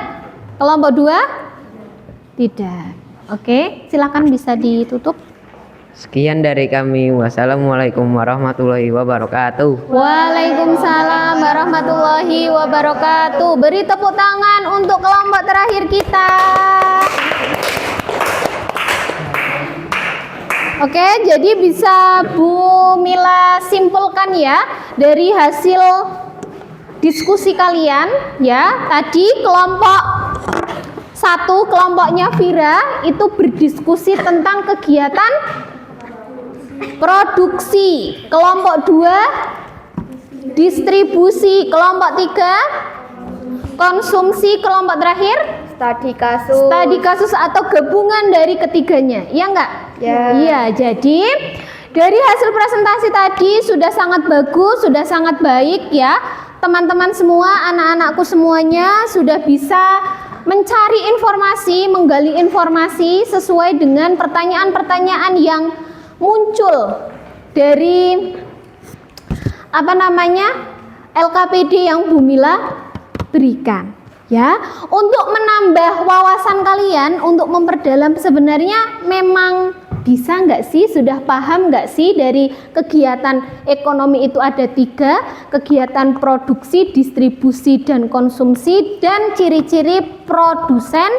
S1: Kelompok 2? Tidak. Oke, silakan bisa ditutup.
S8: Sekian dari kami. Wassalamualaikum warahmatullahi wabarakatuh.
S1: Waalaikumsalam warahmatullahi wabarakatuh. Beri tepuk tangan untuk kelompok terakhir kita. Oke, jadi bisa Bu Mila simpulkan ya dari hasil diskusi kalian ya. Tadi kelompok 1, kelompoknya Vira itu berdiskusi tentang kegiatan produksi. Kelompok 2 distribusi. Kelompok 3 konsumsi. Kelompok terakhir
S7: Studi kasus.
S1: studi kasus atau gabungan dari ketiganya. Iya enggak?
S7: Ya.
S1: Iya, jadi dari hasil presentasi tadi sudah sangat bagus, sudah sangat baik ya. Teman-teman semua, anak-anakku semuanya sudah bisa mencari informasi, menggali informasi sesuai dengan pertanyaan-pertanyaan yang muncul dari LKPD yang Bu Mila berikan ya, untuk menambah wawasan kalian, untuk memperdalam sebenarnya memang bisa nggak sih, sudah paham nggak sih dari kegiatan ekonomi itu ada 3, kegiatan produksi, distribusi, dan konsumsi, dan ciri-ciri produsen,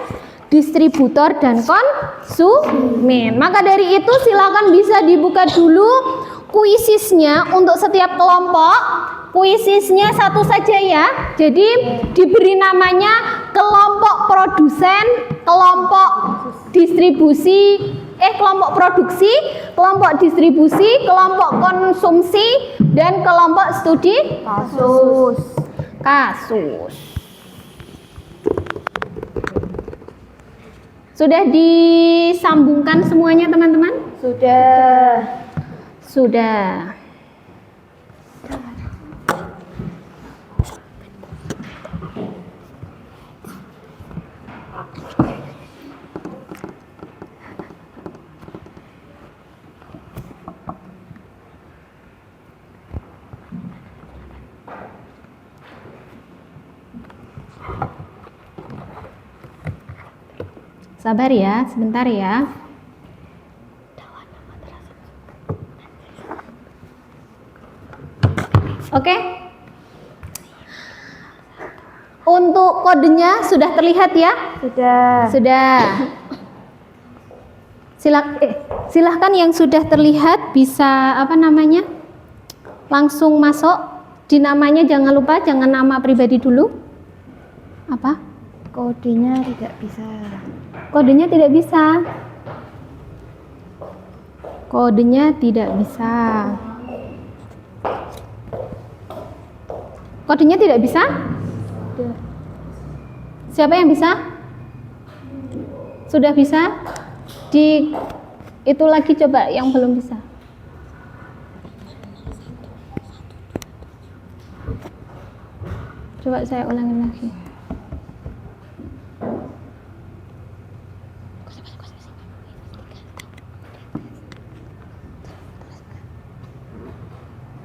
S1: distributor, dan konsumen. Maka dari itu silakan bisa dibuka dulu kuisisnya untuk setiap kelompok. Kuisisnya 1 saja ya, jadi diberi namanya kelompok produsen, kelompok distribusi, kelompok produksi, kelompok distribusi, kelompok konsumsi, dan kelompok studi kasus. Sudah disambungkan semuanya teman-teman? Sudah. Sabar ya, sebentar ya. Oke. Untuk kodenya sudah terlihat ya? Sudah. Silahkan yang sudah terlihat bisa langsung masuk. Di namanya jangan lupa, jangan nama pribadi dulu. Apa?
S5: Kodenya tidak bisa.
S1: Kodenya tidak bisa. Kodenya tidak bisa. Kodenya tidak bisa? Siapa yang bisa? Sudah bisa? Di itu lagi coba yang belum bisa. Coba saya ulangin lagi.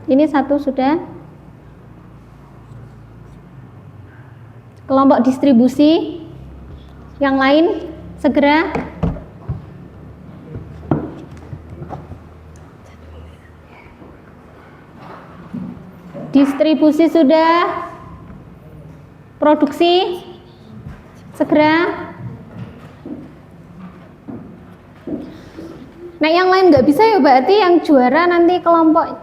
S1: Ini satu sudah. Kelompok distribusi. Yang lain segera. Distribusi sudah. Produksi segera. Nah yang lain nggak bisa ya berarti yang juara nanti kelompok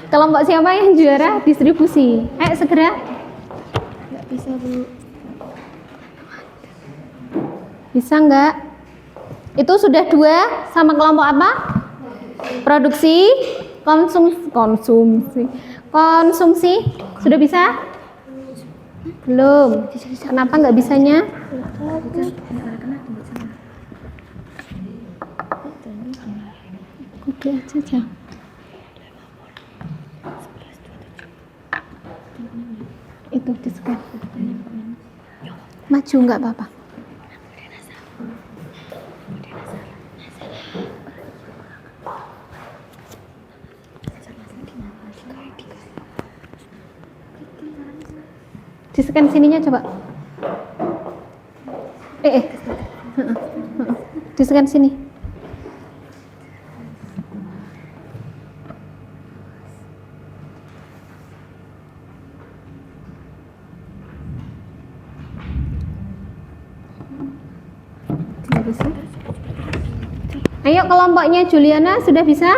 S1: kelompok siapa yang juara? Distribusi. Segera.
S2: Nggak bisa, Bu.
S1: Bisa nggak? Itu sudah 2 sama kelompok apa? Produksi, konsumsi. Sudah bisa? Belum. Kenapa nggak bisanya? Oke aja. Itu di-scan. Maju nggak apa-apa. Di-scan sininya coba. Di-scan sini. Ayo kelompoknya Juliana sudah bisa?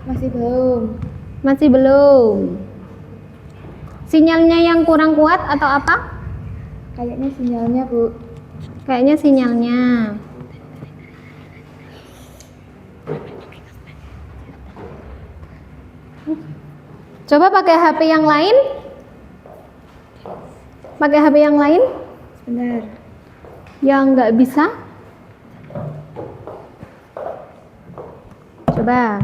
S2: Masih belum.
S1: Masih belum. Sinyalnya yang kurang kuat atau apa?
S2: Kayaknya sinyalnya, Bu.
S1: Kayaknya sinyalnya. Coba pakai HP yang lain. Pakai HP yang lain?
S2: Benar.
S1: Yang nggak bisa? Coba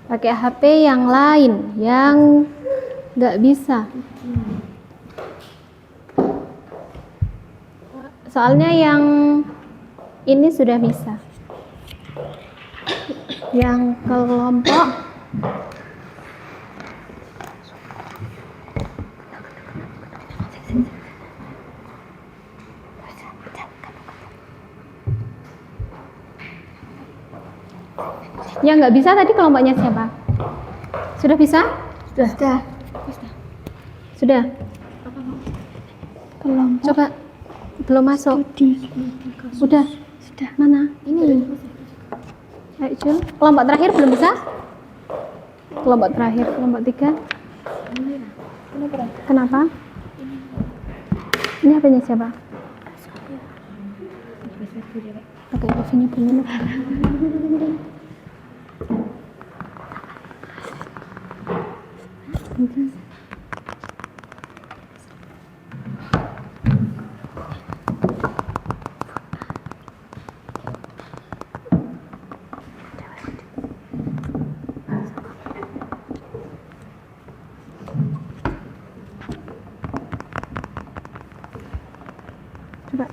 S1: pakai HP yang lain yang nggak bisa. Soalnya yang ini sudah bisa. Yang kelompok yang nggak bisa tadi kelompoknya siapa? Sudah bisa? Sudah. Kelompok. Coba. Belum masuk. Sudah. Mana? Ini. Ayo Jul. Kelompok terakhir belum bisa? Kelompok terakhir, kelompok 3. Kenapa? Ini apanya siapa? Pakai wifi-nya dulu. Coba.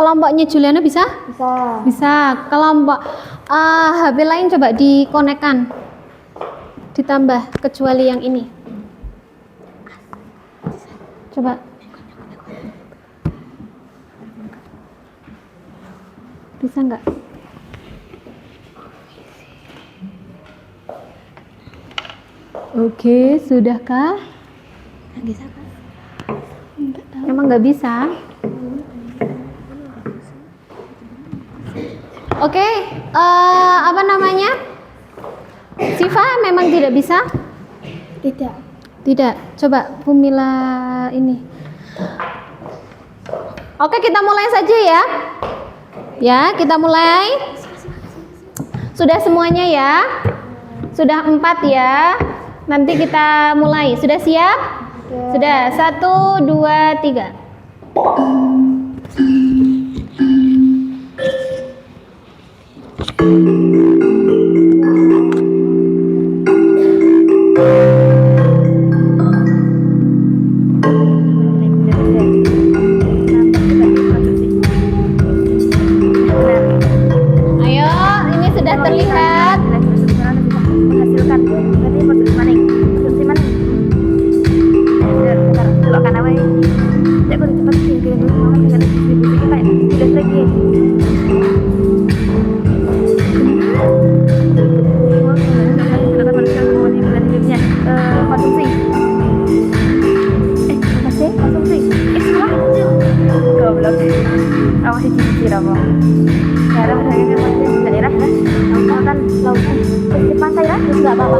S1: Kelompoknya Juliana bisa?
S2: Bisa.
S1: Bisa. Kelompok HP lain coba dikonekkan. Ditambah kecuali yang ini. Coba. Bisa nggak? Oke, sudahkah?
S2: Bisa, Kak?
S1: Emang nggak bisa? Oke, apa namanya? Siva memang tidak bisa?
S2: Tidak.
S1: Tidak. Coba Pumila ini. Oke, kita mulai saja ya. Ya, kita mulai. Sudah semuanya ya? Sudah 4 ya. Nanti kita mulai. Sudah siap? Sudah. 1, 2, 3. Ayo, ini sudah terlihat.
S2: Menghasilkan berarti produksi mana? Produksi mana? Coba kan apa ini? Saya boleh cepat sih dengan distribusi kayak tulis lagi. Konsumsi. Konsumsi. Salah. Goblok. Awak siji apa? Daerah harganya kan daerah kan. Kan lautan. Di pantai lah, enggak apa-apa.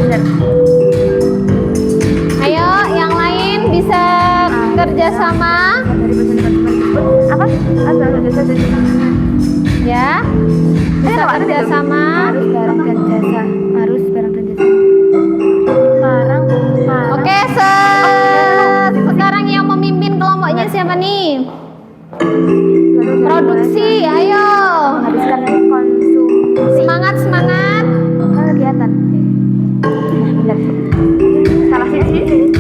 S2: Benar.
S1: Ayo, yang lain bisa kerjasama.
S2: Apa?
S1: Ya, bisa kerjasama.
S2: Harus barang dan jasa. Harus barang dan jasa. Barang.
S1: Oke, sekarang yang memimpin kelompoknya siapa nih? Produksi, ayo.
S2: Habiskan konsumsi.
S1: Semangat, semangat.
S2: Kegiatan. Benar. Salah sih.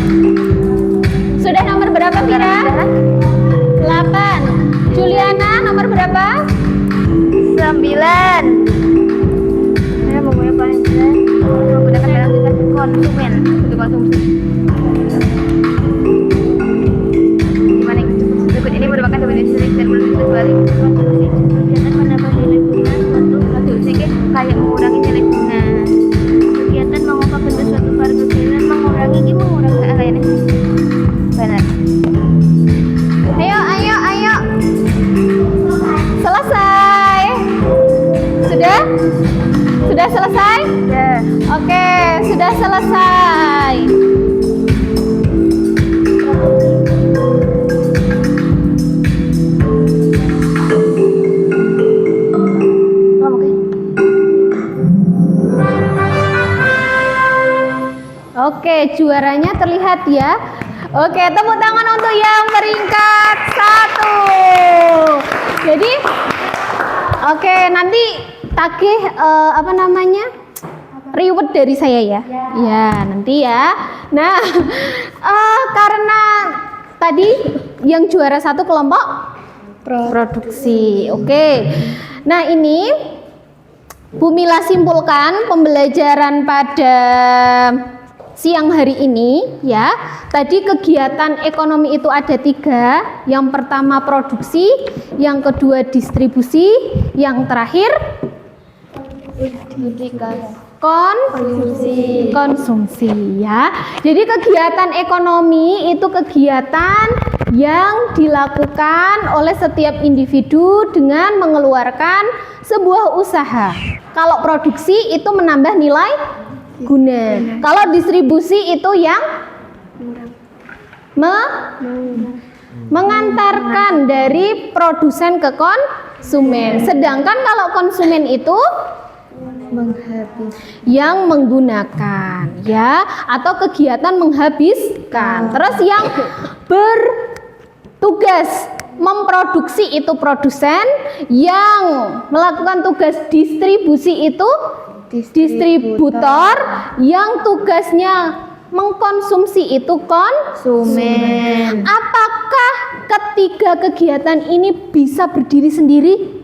S1: Sudah nomor berapa, Vira? 8. Juliana nomor berapa?
S2: 9. Saya menggunakan dalam tingkat konsumen untuk konsumsi. Gimana? Berikut ini merupakan definisi dan kecuali konsumsi. Kegiatan menambah nilai guna suatu produksi kayak mengurangi nilai guna. Kegiatan mengubah bentuk suatu barang kegiatan mengurangi lainnya. Benar.
S1: Ayo. Selesai. Sudah? Sudah selesai?
S2: Ya.
S1: Oke, sudah selesai. Oke, juaranya terlihat ya. Oke, tepuk tangan untuk yang peringkat 1. Jadi, oke, nanti tagih reward dari saya ya. Ya, nanti ya. Nah, karena tadi yang juara 1 kelompok produksi. Oke. Nah, ini Bu Mila simpulkan pembelajaran pada siang hari ini ya. Tadi kegiatan ekonomi itu ada 3. Yang pertama produksi, yang kedua distribusi, yang terakhir konsumsi ya. Jadi kegiatan ekonomi itu kegiatan yang dilakukan oleh setiap individu dengan mengeluarkan sebuah usaha. Kalau produksi itu menambah nilai guna. Kalau distribusi itu yang mengantarkan dari produsen ke konsumen. Sedangkan kalau konsumen itu yang menggunakan ya, atau kegiatan menghabiskan. Terus yang bertugas memproduksi itu produsen, yang melakukan tugas distribusi itu distributor, yang tugasnya mengkonsumsi itu konsumen. Apakah ketiga kegiatan ini bisa berdiri sendiri?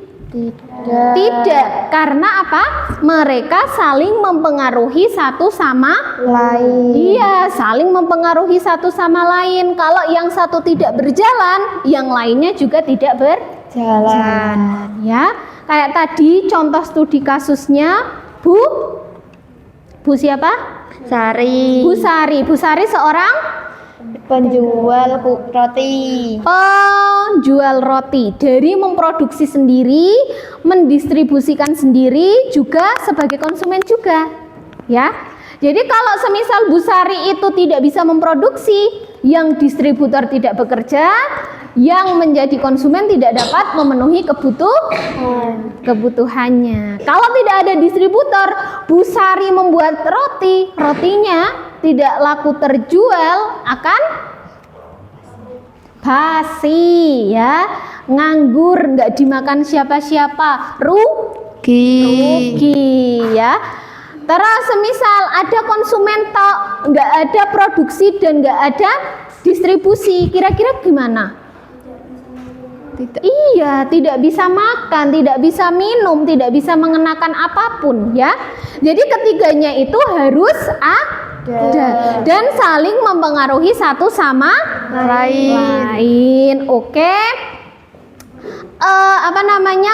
S1: Tidak. Karena apa? Mereka saling mempengaruhi satu sama lain. Iya, saling mempengaruhi satu sama lain. Kalau yang satu tidak berjalan, yang lainnya juga tidak berjalan. Ya, kayak tadi contoh studi kasusnya Bu siapa?
S2: Sari.
S1: Bu Sari seorang
S2: Penjual roti.
S1: Penjual roti. Dari memproduksi sendiri, mendistribusikan sendiri, juga sebagai konsumen juga. Ya. Jadi kalau semisal Bu Sari itu tidak bisa memproduksi, yang distributor tidak bekerja, yang menjadi konsumen tidak dapat memenuhi kebutuhannya. Kalau tidak ada distributor, Bu Sari membuat roti, rotinya tidak laku terjual, akan basi ya, nganggur, nggak dimakan siapa-siapa, rugi ya. Terus semisal ada konsumen tok, nggak ada produksi dan nggak ada distribusi, kira-kira gimana? Iya, tidak bisa makan, tidak bisa minum, tidak bisa mengenakan apapun ya. Jadi ketiganya itu harus ada dan saling mempengaruhi satu sama lain. Oke.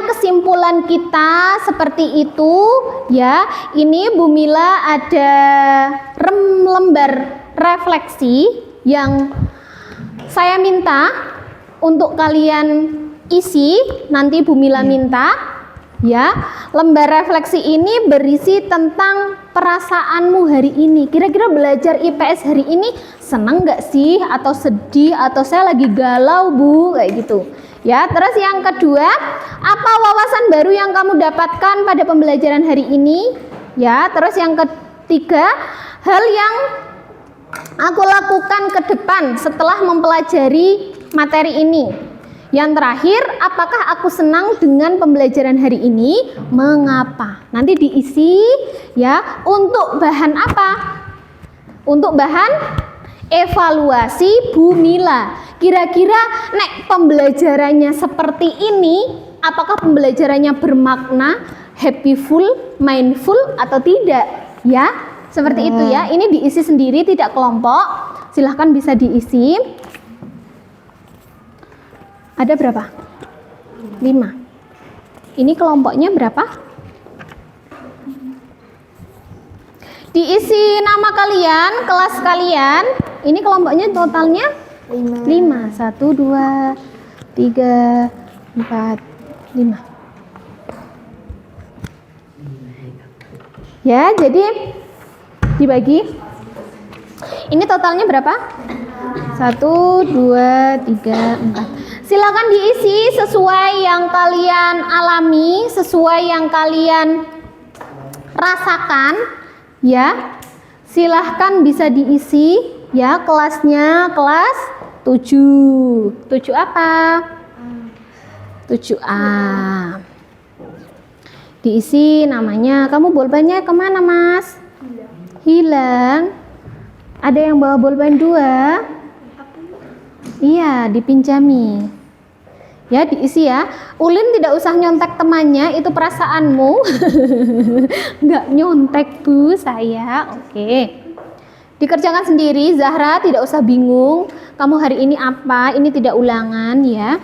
S1: Kesimpulan kita seperti itu ya. Ini Bu Mila ada lembar refleksi yang saya minta untuk kalian isi. Nanti Bu Mila minta ya. Lembar refleksi ini berisi tentang perasaanmu hari ini. Kira-kira belajar IPS hari ini senang nggak sih, atau sedih, atau saya lagi galau Bu, kayak gitu ya. Terus yang kedua, apa wawasan baru yang kamu dapatkan pada pembelajaran hari ini ya. Terus yang ketiga, hal yang aku lakukan ke depan setelah mempelajari materi ini. Yang terakhir, apakah aku senang dengan pembelajaran hari ini? Mengapa? Nanti diisi ya. Untuk bahan apa? Untuk bahan evaluasi Bu Mila. Kira-kira nek pembelajarannya seperti ini, apakah pembelajarannya bermakna, happyful, mindful atau tidak? Ya, seperti itu ya. Ini diisi sendiri, tidak kelompok. Silahkan bisa diisi. Ada berapa? 5. Ini kelompoknya berapa? Diisi nama kalian, kelas kalian. Ini kelompoknya totalnya 5. 1, 2, 3, 4, 5. Ya, jadi dibagi. Ini totalnya berapa? 1, 2, 3, 4. Silakan diisi sesuai yang kalian alami, sesuai yang kalian rasakan ya. Silahkan bisa diisi ya. Kelasnya kelas 7. 7 apa? 7A. Diisi namanya. Kamu bolpennya kemana Mas? Hilang. Ada yang bawa bolpen 2? Iya, dipinjami. Ya, diisi ya. Ulin tidak usah nyontek temannya, itu perasaanmu. Nggak nyontek Bu, saya. Oke. Dikerjakan sendiri, Zahra tidak usah bingung. Kamu hari ini apa? Ini tidak ulangan ya.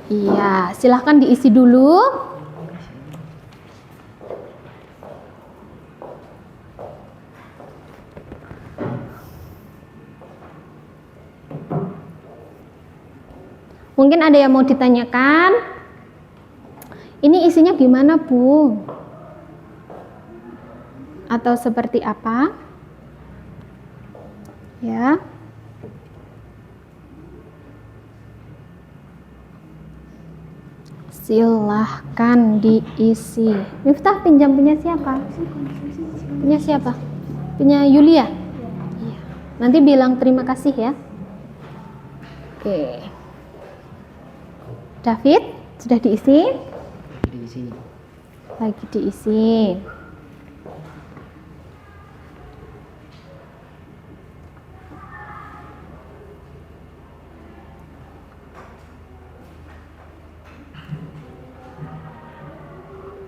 S1: Iya, silahkan diisi dulu. Mungkin ada yang mau ditanyakan? Ini isinya gimana Bu? Atau seperti apa? Ya. Silahkan diisi. Miftah pinjam punya siapa? Punya siapa? Punya Yulia? Iya. Nanti bilang terima kasih ya. Oke. David, sudah diisi?
S6: Diisi.
S1: Lagi diisi.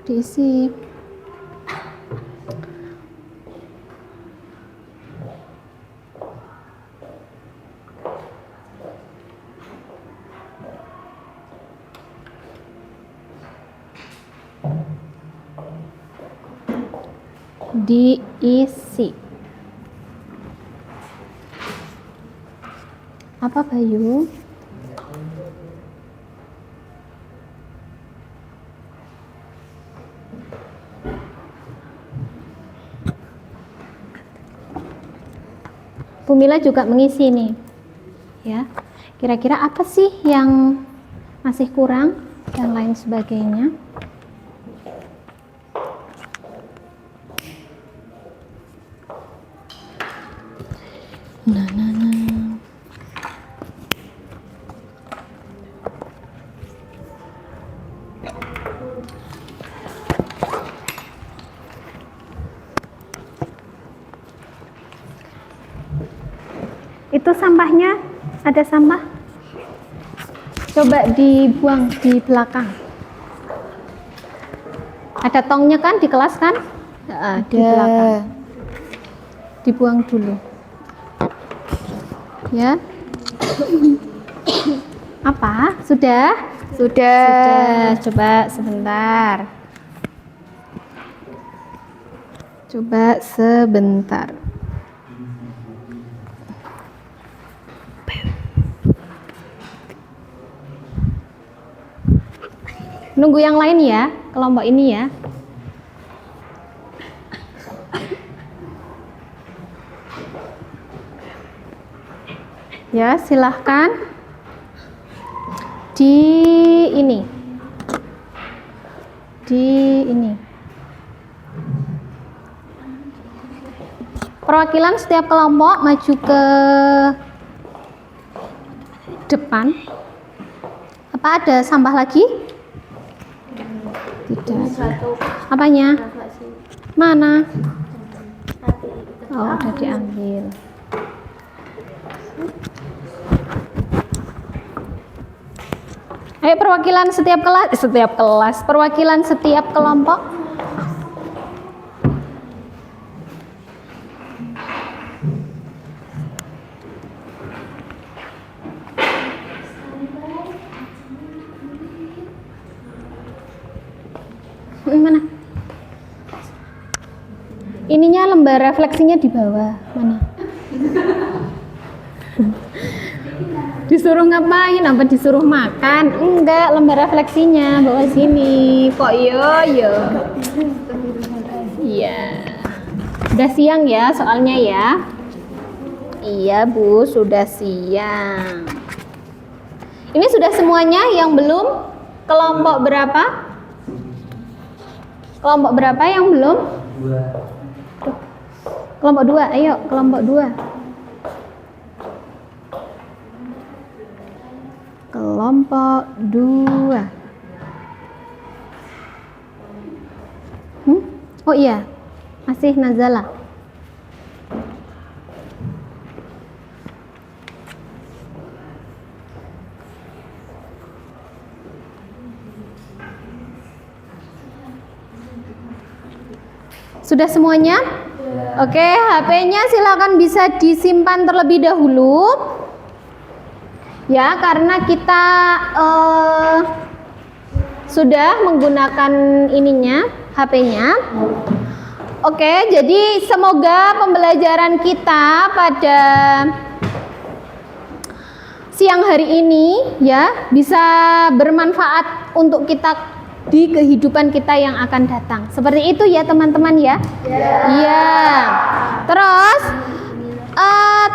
S1: Diisi. Diisi. Apa Bayu? Bu Mila juga mengisi nih. Ya. Kira-kira apa sih yang masih kurang dan lain sebagainya? Nah. Itu sampahnya, ada sampah? Coba dibuang di belakang. Ada tongnya kan di kelas kan? Di belakang. Dibuang dulu. Ya. Apa? Sudah? Sudah. Coba sebentar. Coba sebentar. Nunggu yang lain ya, kelompok ini ya. Ya, silahkan di ini. Perwakilan setiap kelompok maju ke depan. Apa ada sampah lagi? Tidak. Apanya? Mana? Oh, udah diambil. Ayo perwakilan setiap kelas, perwakilan setiap kelompok. Mana? Ininya lembar refleksinya di bawah. Mana? Disuruh ngapain? Apa disuruh makan? Enggak, lembar refleksinya bawa sini. Kok yo. Iya. Udah siang ya soalnya ya. Iya Bu, sudah siang. Ini sudah semuanya yang belum? Kelompok berapa? Kelompok berapa yang belum? 2. Kelompok 2, ayo kelompok 2. Kelompok 2. Oh iya, masih Nazala. Sudah semuanya? Oke, HP-nya silakan bisa disimpan terlebih dahulu. Ya, karena kita sudah menggunakan ininya, HP-nya. Oke, jadi semoga pembelajaran kita pada siang hari ini ya bisa bermanfaat untuk kita di kehidupan kita yang akan datang. Seperti itu ya teman-teman ya. Iya. Terus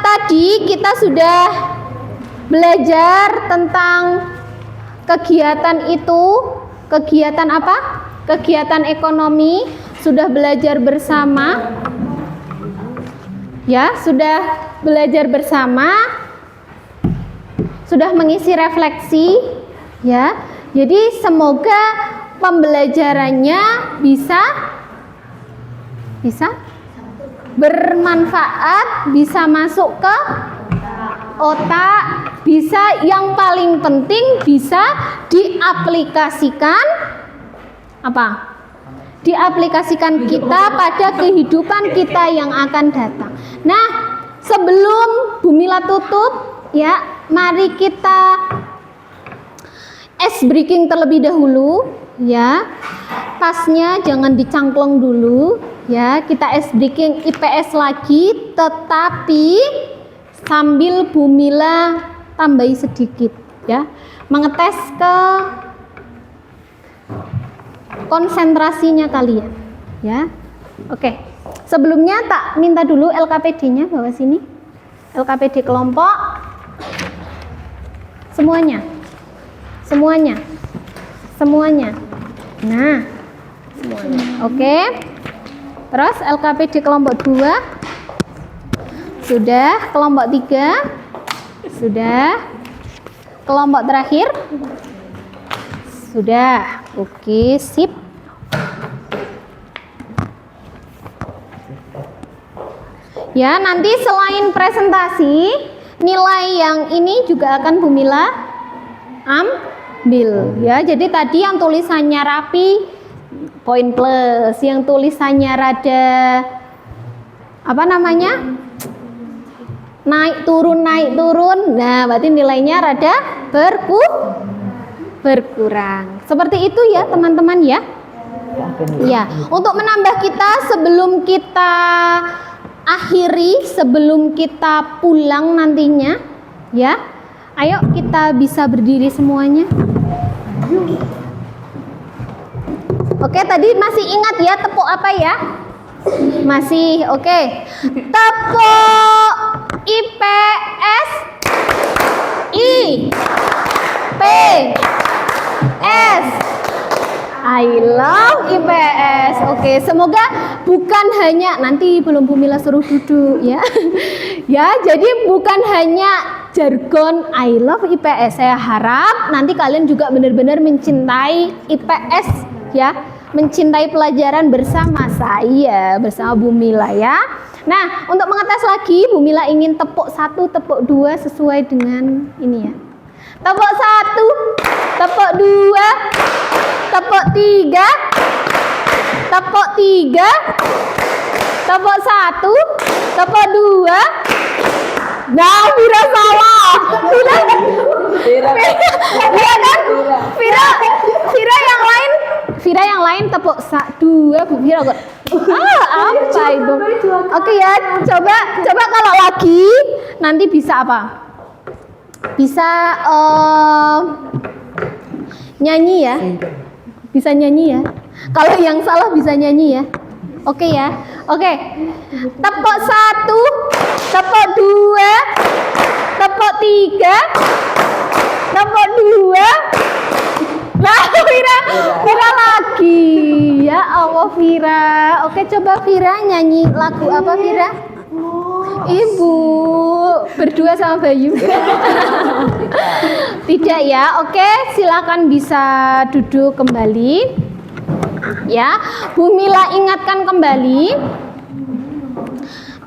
S1: tadi kita sudah belajar tentang kegiatan itu. Kegiatan apa? Kegiatan ekonomi. Sudah belajar bersama. Ya, sudah belajar bersama. Sudah mengisi refleksi. Ya. Jadi semoga pembelajarannya bisa bermanfaat, bisa masuk ke otak, bisa yang paling penting bisa diaplikasikan apa? Diaplikasikan kita pada kehidupan kita yang akan datang. Nah, sebelum Bu Mila tutup ya, mari kita ice breaking terlebih dahulu ya. Tasnya jangan dicangklong dulu ya. Kita ice breaking IPS lagi, tetapi sambil Bu Mila tambahi sedikit ya, mengetes ke konsentrasinya kalian ya. Oke, sebelumnya tak minta dulu LKPD-nya bawa sini. LKPD kelompok semuanya. Nah, semuanya. Oke. Terus LKPD kelompok 2 sudah, kelompok 3 sudah, kelompok terakhir sudah. Oke, sip. Ya, nanti selain presentasi, nilai yang ini juga akan Bu Mila ambil ya. Jadi tadi yang tulisannya rapi poin plus, yang tulisannya rada apa namanya? naik turun. Nah, berarti nilainya rada berkurang. Seperti itu ya, teman-teman ya. Ya, untuk menambah kita sebelum kita akhiri, sebelum kita pulang nantinya, ya. Ayo kita bisa berdiri semuanya. Oke, tadi masih ingat ya tepuk apa ya? Masih, oke. Tepuk IPS I love IPS. Oke, semoga bukan hanya nanti belum Bu Mila suruh duduk ya. Ya, jadi bukan hanya jargon I love IPS. Saya harap nanti kalian juga benar-benar mencintai IPS ya, mencintai pelajaran bersama saya, bersama Bu Mila ya. Nah, untuk mengetes lagi, Bu Mila ingin tepuk 1, tepuk 2 sesuai dengan ini ya. Tepuk 1, tepuk 2, tepuk 3, tepuk 3, tepuk 1, tepuk 2. Nah, Vira salah. Vira yang lain tepuk 2, Bu Vira kok. Apa itu? Oke ya, coba kalau lagi nanti bisa apa? Bisa nyanyi ya. Bisa nyanyi ya. Kalau yang salah bisa nyanyi ya. Oke ya. Oke. Tepuk 1, tepuk 2, tepuk 3, tepuk 2. Nah, Vira lagi. Ya Allah, Vira. Oke, coba Vira nyanyi lagu apa, Vira? Ibu berdua sama Bayu. Tidak ya. Oke, silakan bisa duduk kembali. Ya, Bu Mila ingatkan kembali.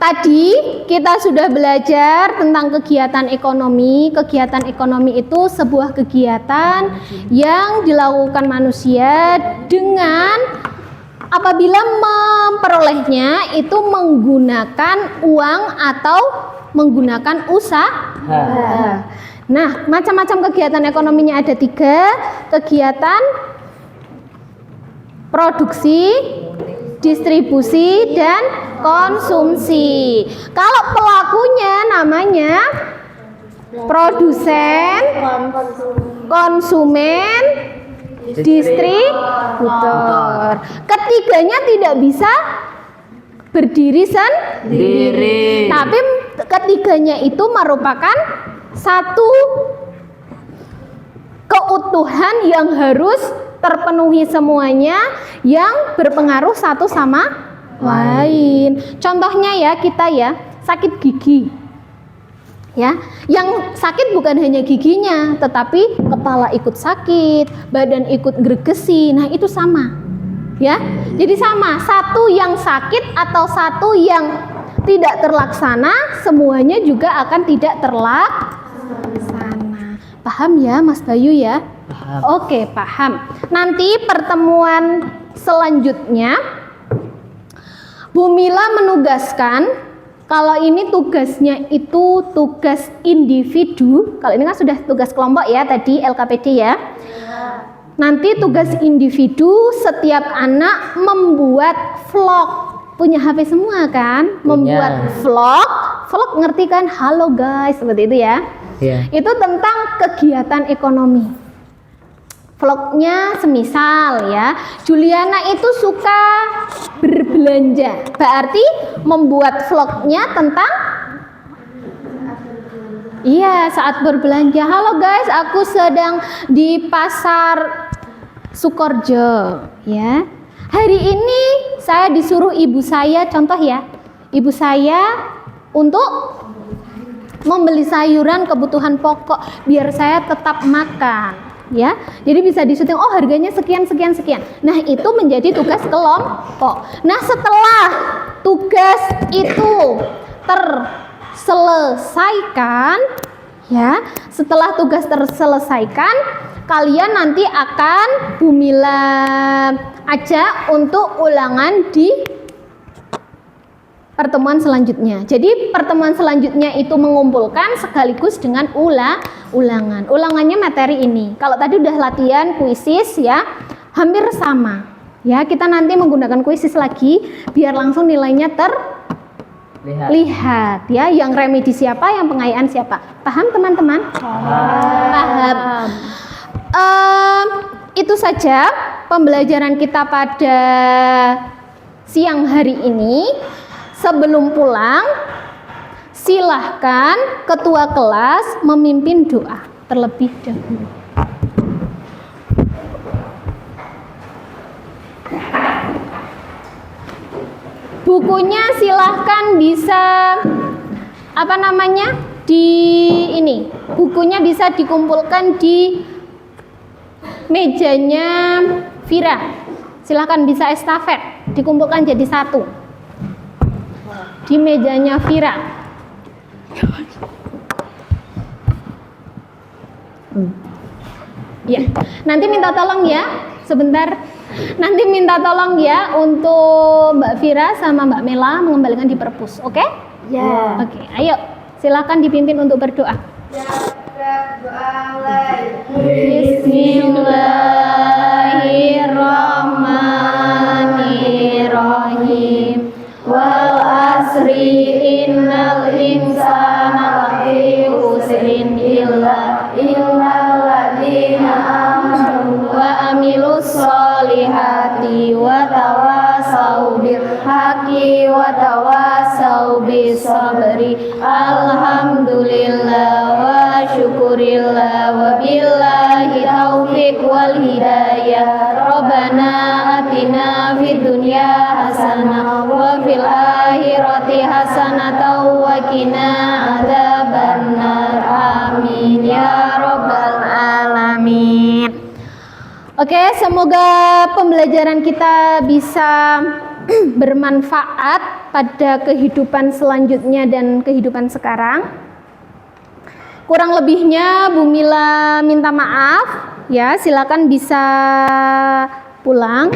S1: Tadi kita sudah belajar tentang kegiatan ekonomi. Kegiatan ekonomi itu sebuah kegiatan yang dilakukan manusia dengan apabila memperolehnya itu menggunakan uang atau menggunakan usaha. Nah, macam-macam kegiatan ekonominya ada 3. Kegiatan produksi, distribusi, dan konsumsi. Kalau pelakunya namanya produsen, konsumen, distributor. Ketiganya tidak bisa berdiri sendiri. Tapi ketiganya itu merupakan satu keutuhan yang harus terpenuhi semuanya, yang berpengaruh satu sama lain. Contohnya ya, kita ya sakit gigi. Ya, yang sakit bukan hanya giginya, tetapi kepala ikut sakit, badan ikut gregesi. Nah, itu sama. Ya. Jadi sama, satu yang sakit atau satu yang tidak terlaksana, semuanya juga akan tidak terlaksana. Paham ya, Mas Bayu ya?
S6: Paham.
S1: Oke, paham. Nanti pertemuan selanjutnya Bu Mila menugaskan, kalau ini tugasnya itu tugas individu. Kalau ini kan sudah tugas kelompok ya tadi LKPD ya. Nanti tugas individu, setiap anak membuat vlog. Punya HP semua kan? Membuat vlog. Vlog ngerti kan? Halo guys, seperti itu ya. Itu tentang kegiatan ekonomi. Vlognya semisal ya, Juliana itu suka berbelanja, berarti membuat vlognya tentang Iya, saat berbelanja. Halo guys, aku sedang di pasar Sukorejo, ya. Hari ini saya disuruh ibu saya, contoh ya, ibu saya untuk membeli sayuran kebutuhan pokok biar saya tetap makan, ya. Jadi bisa disyuting, oh harganya sekian sekian sekian. Nah, itu menjadi tugas kelompok. Nah, setelah tugas itu terselesaikan, ya, setelah tugas terselesaikan, kalian nanti akan Bumila ajak untuk ulangan di pertemuan selanjutnya. Jadi pertemuan selanjutnya itu mengumpulkan sekaligus dengan ulangan. Ulangannya materi ini. Kalau tadi udah latihan kuisis, ya, hampir sama. Ya, kita nanti menggunakan kuisis lagi biar langsung nilainya terlihat, ya. Yang remedi siapa, yang pengayaan siapa. Paham teman-teman? Paham. Itu saja pembelajaran kita pada siang hari ini. Sebelum pulang, silahkan ketua kelas memimpin doa terlebih dahulu. Bukunya silahkan bisa bukunya bisa dikumpulkan di mejanya Vira. Silahkan bisa estafet dikumpulkan jadi satu di mejanya Vira. Ya, nanti minta tolong ya, sebentar. Nanti minta tolong ya untuk Mbak Vira sama Mbak Mela mengembalikan di perpus, oke?
S5: Ya.
S1: Oke, ayo silakan dipimpin untuk berdoa. Bismillahirrahmanirrahim. Wal asri innal insana lafi khusrin illa ladina amanu wa amilus solihati wa tawasau bil haqqi wa tawasau bis sabri. Alhamdulillah wa syukurillah wa billahi taufiq wal hidayah. Rabbana atina fid dunya hasanah wa fil akhirati hasanah wa qina adzabannar. Amin ya rabbal alamin. Oke, semoga pembelajaran kita bisa bermanfaat pada kehidupan selanjutnya dan kehidupan sekarang. Kurang lebihnya Bumila minta maaf, ya. Silakan bisa pulang.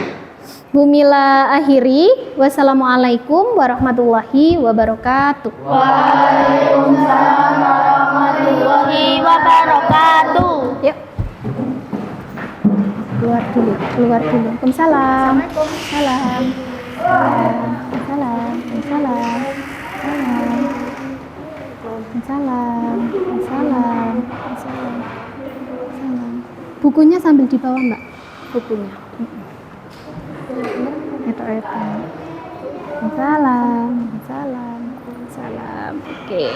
S1: Bumila akhiri. Wassalamualaikum warahmatullahi wabarakatuh.
S2: Waalaikumsalam warahmatullahi wabarakatuh.
S1: Yuk. Keluar dulu. Waalaikumsalam. Salam. Salam. Bukunya sambil dibawa, Mbak. Bukunya. Salam. Oke.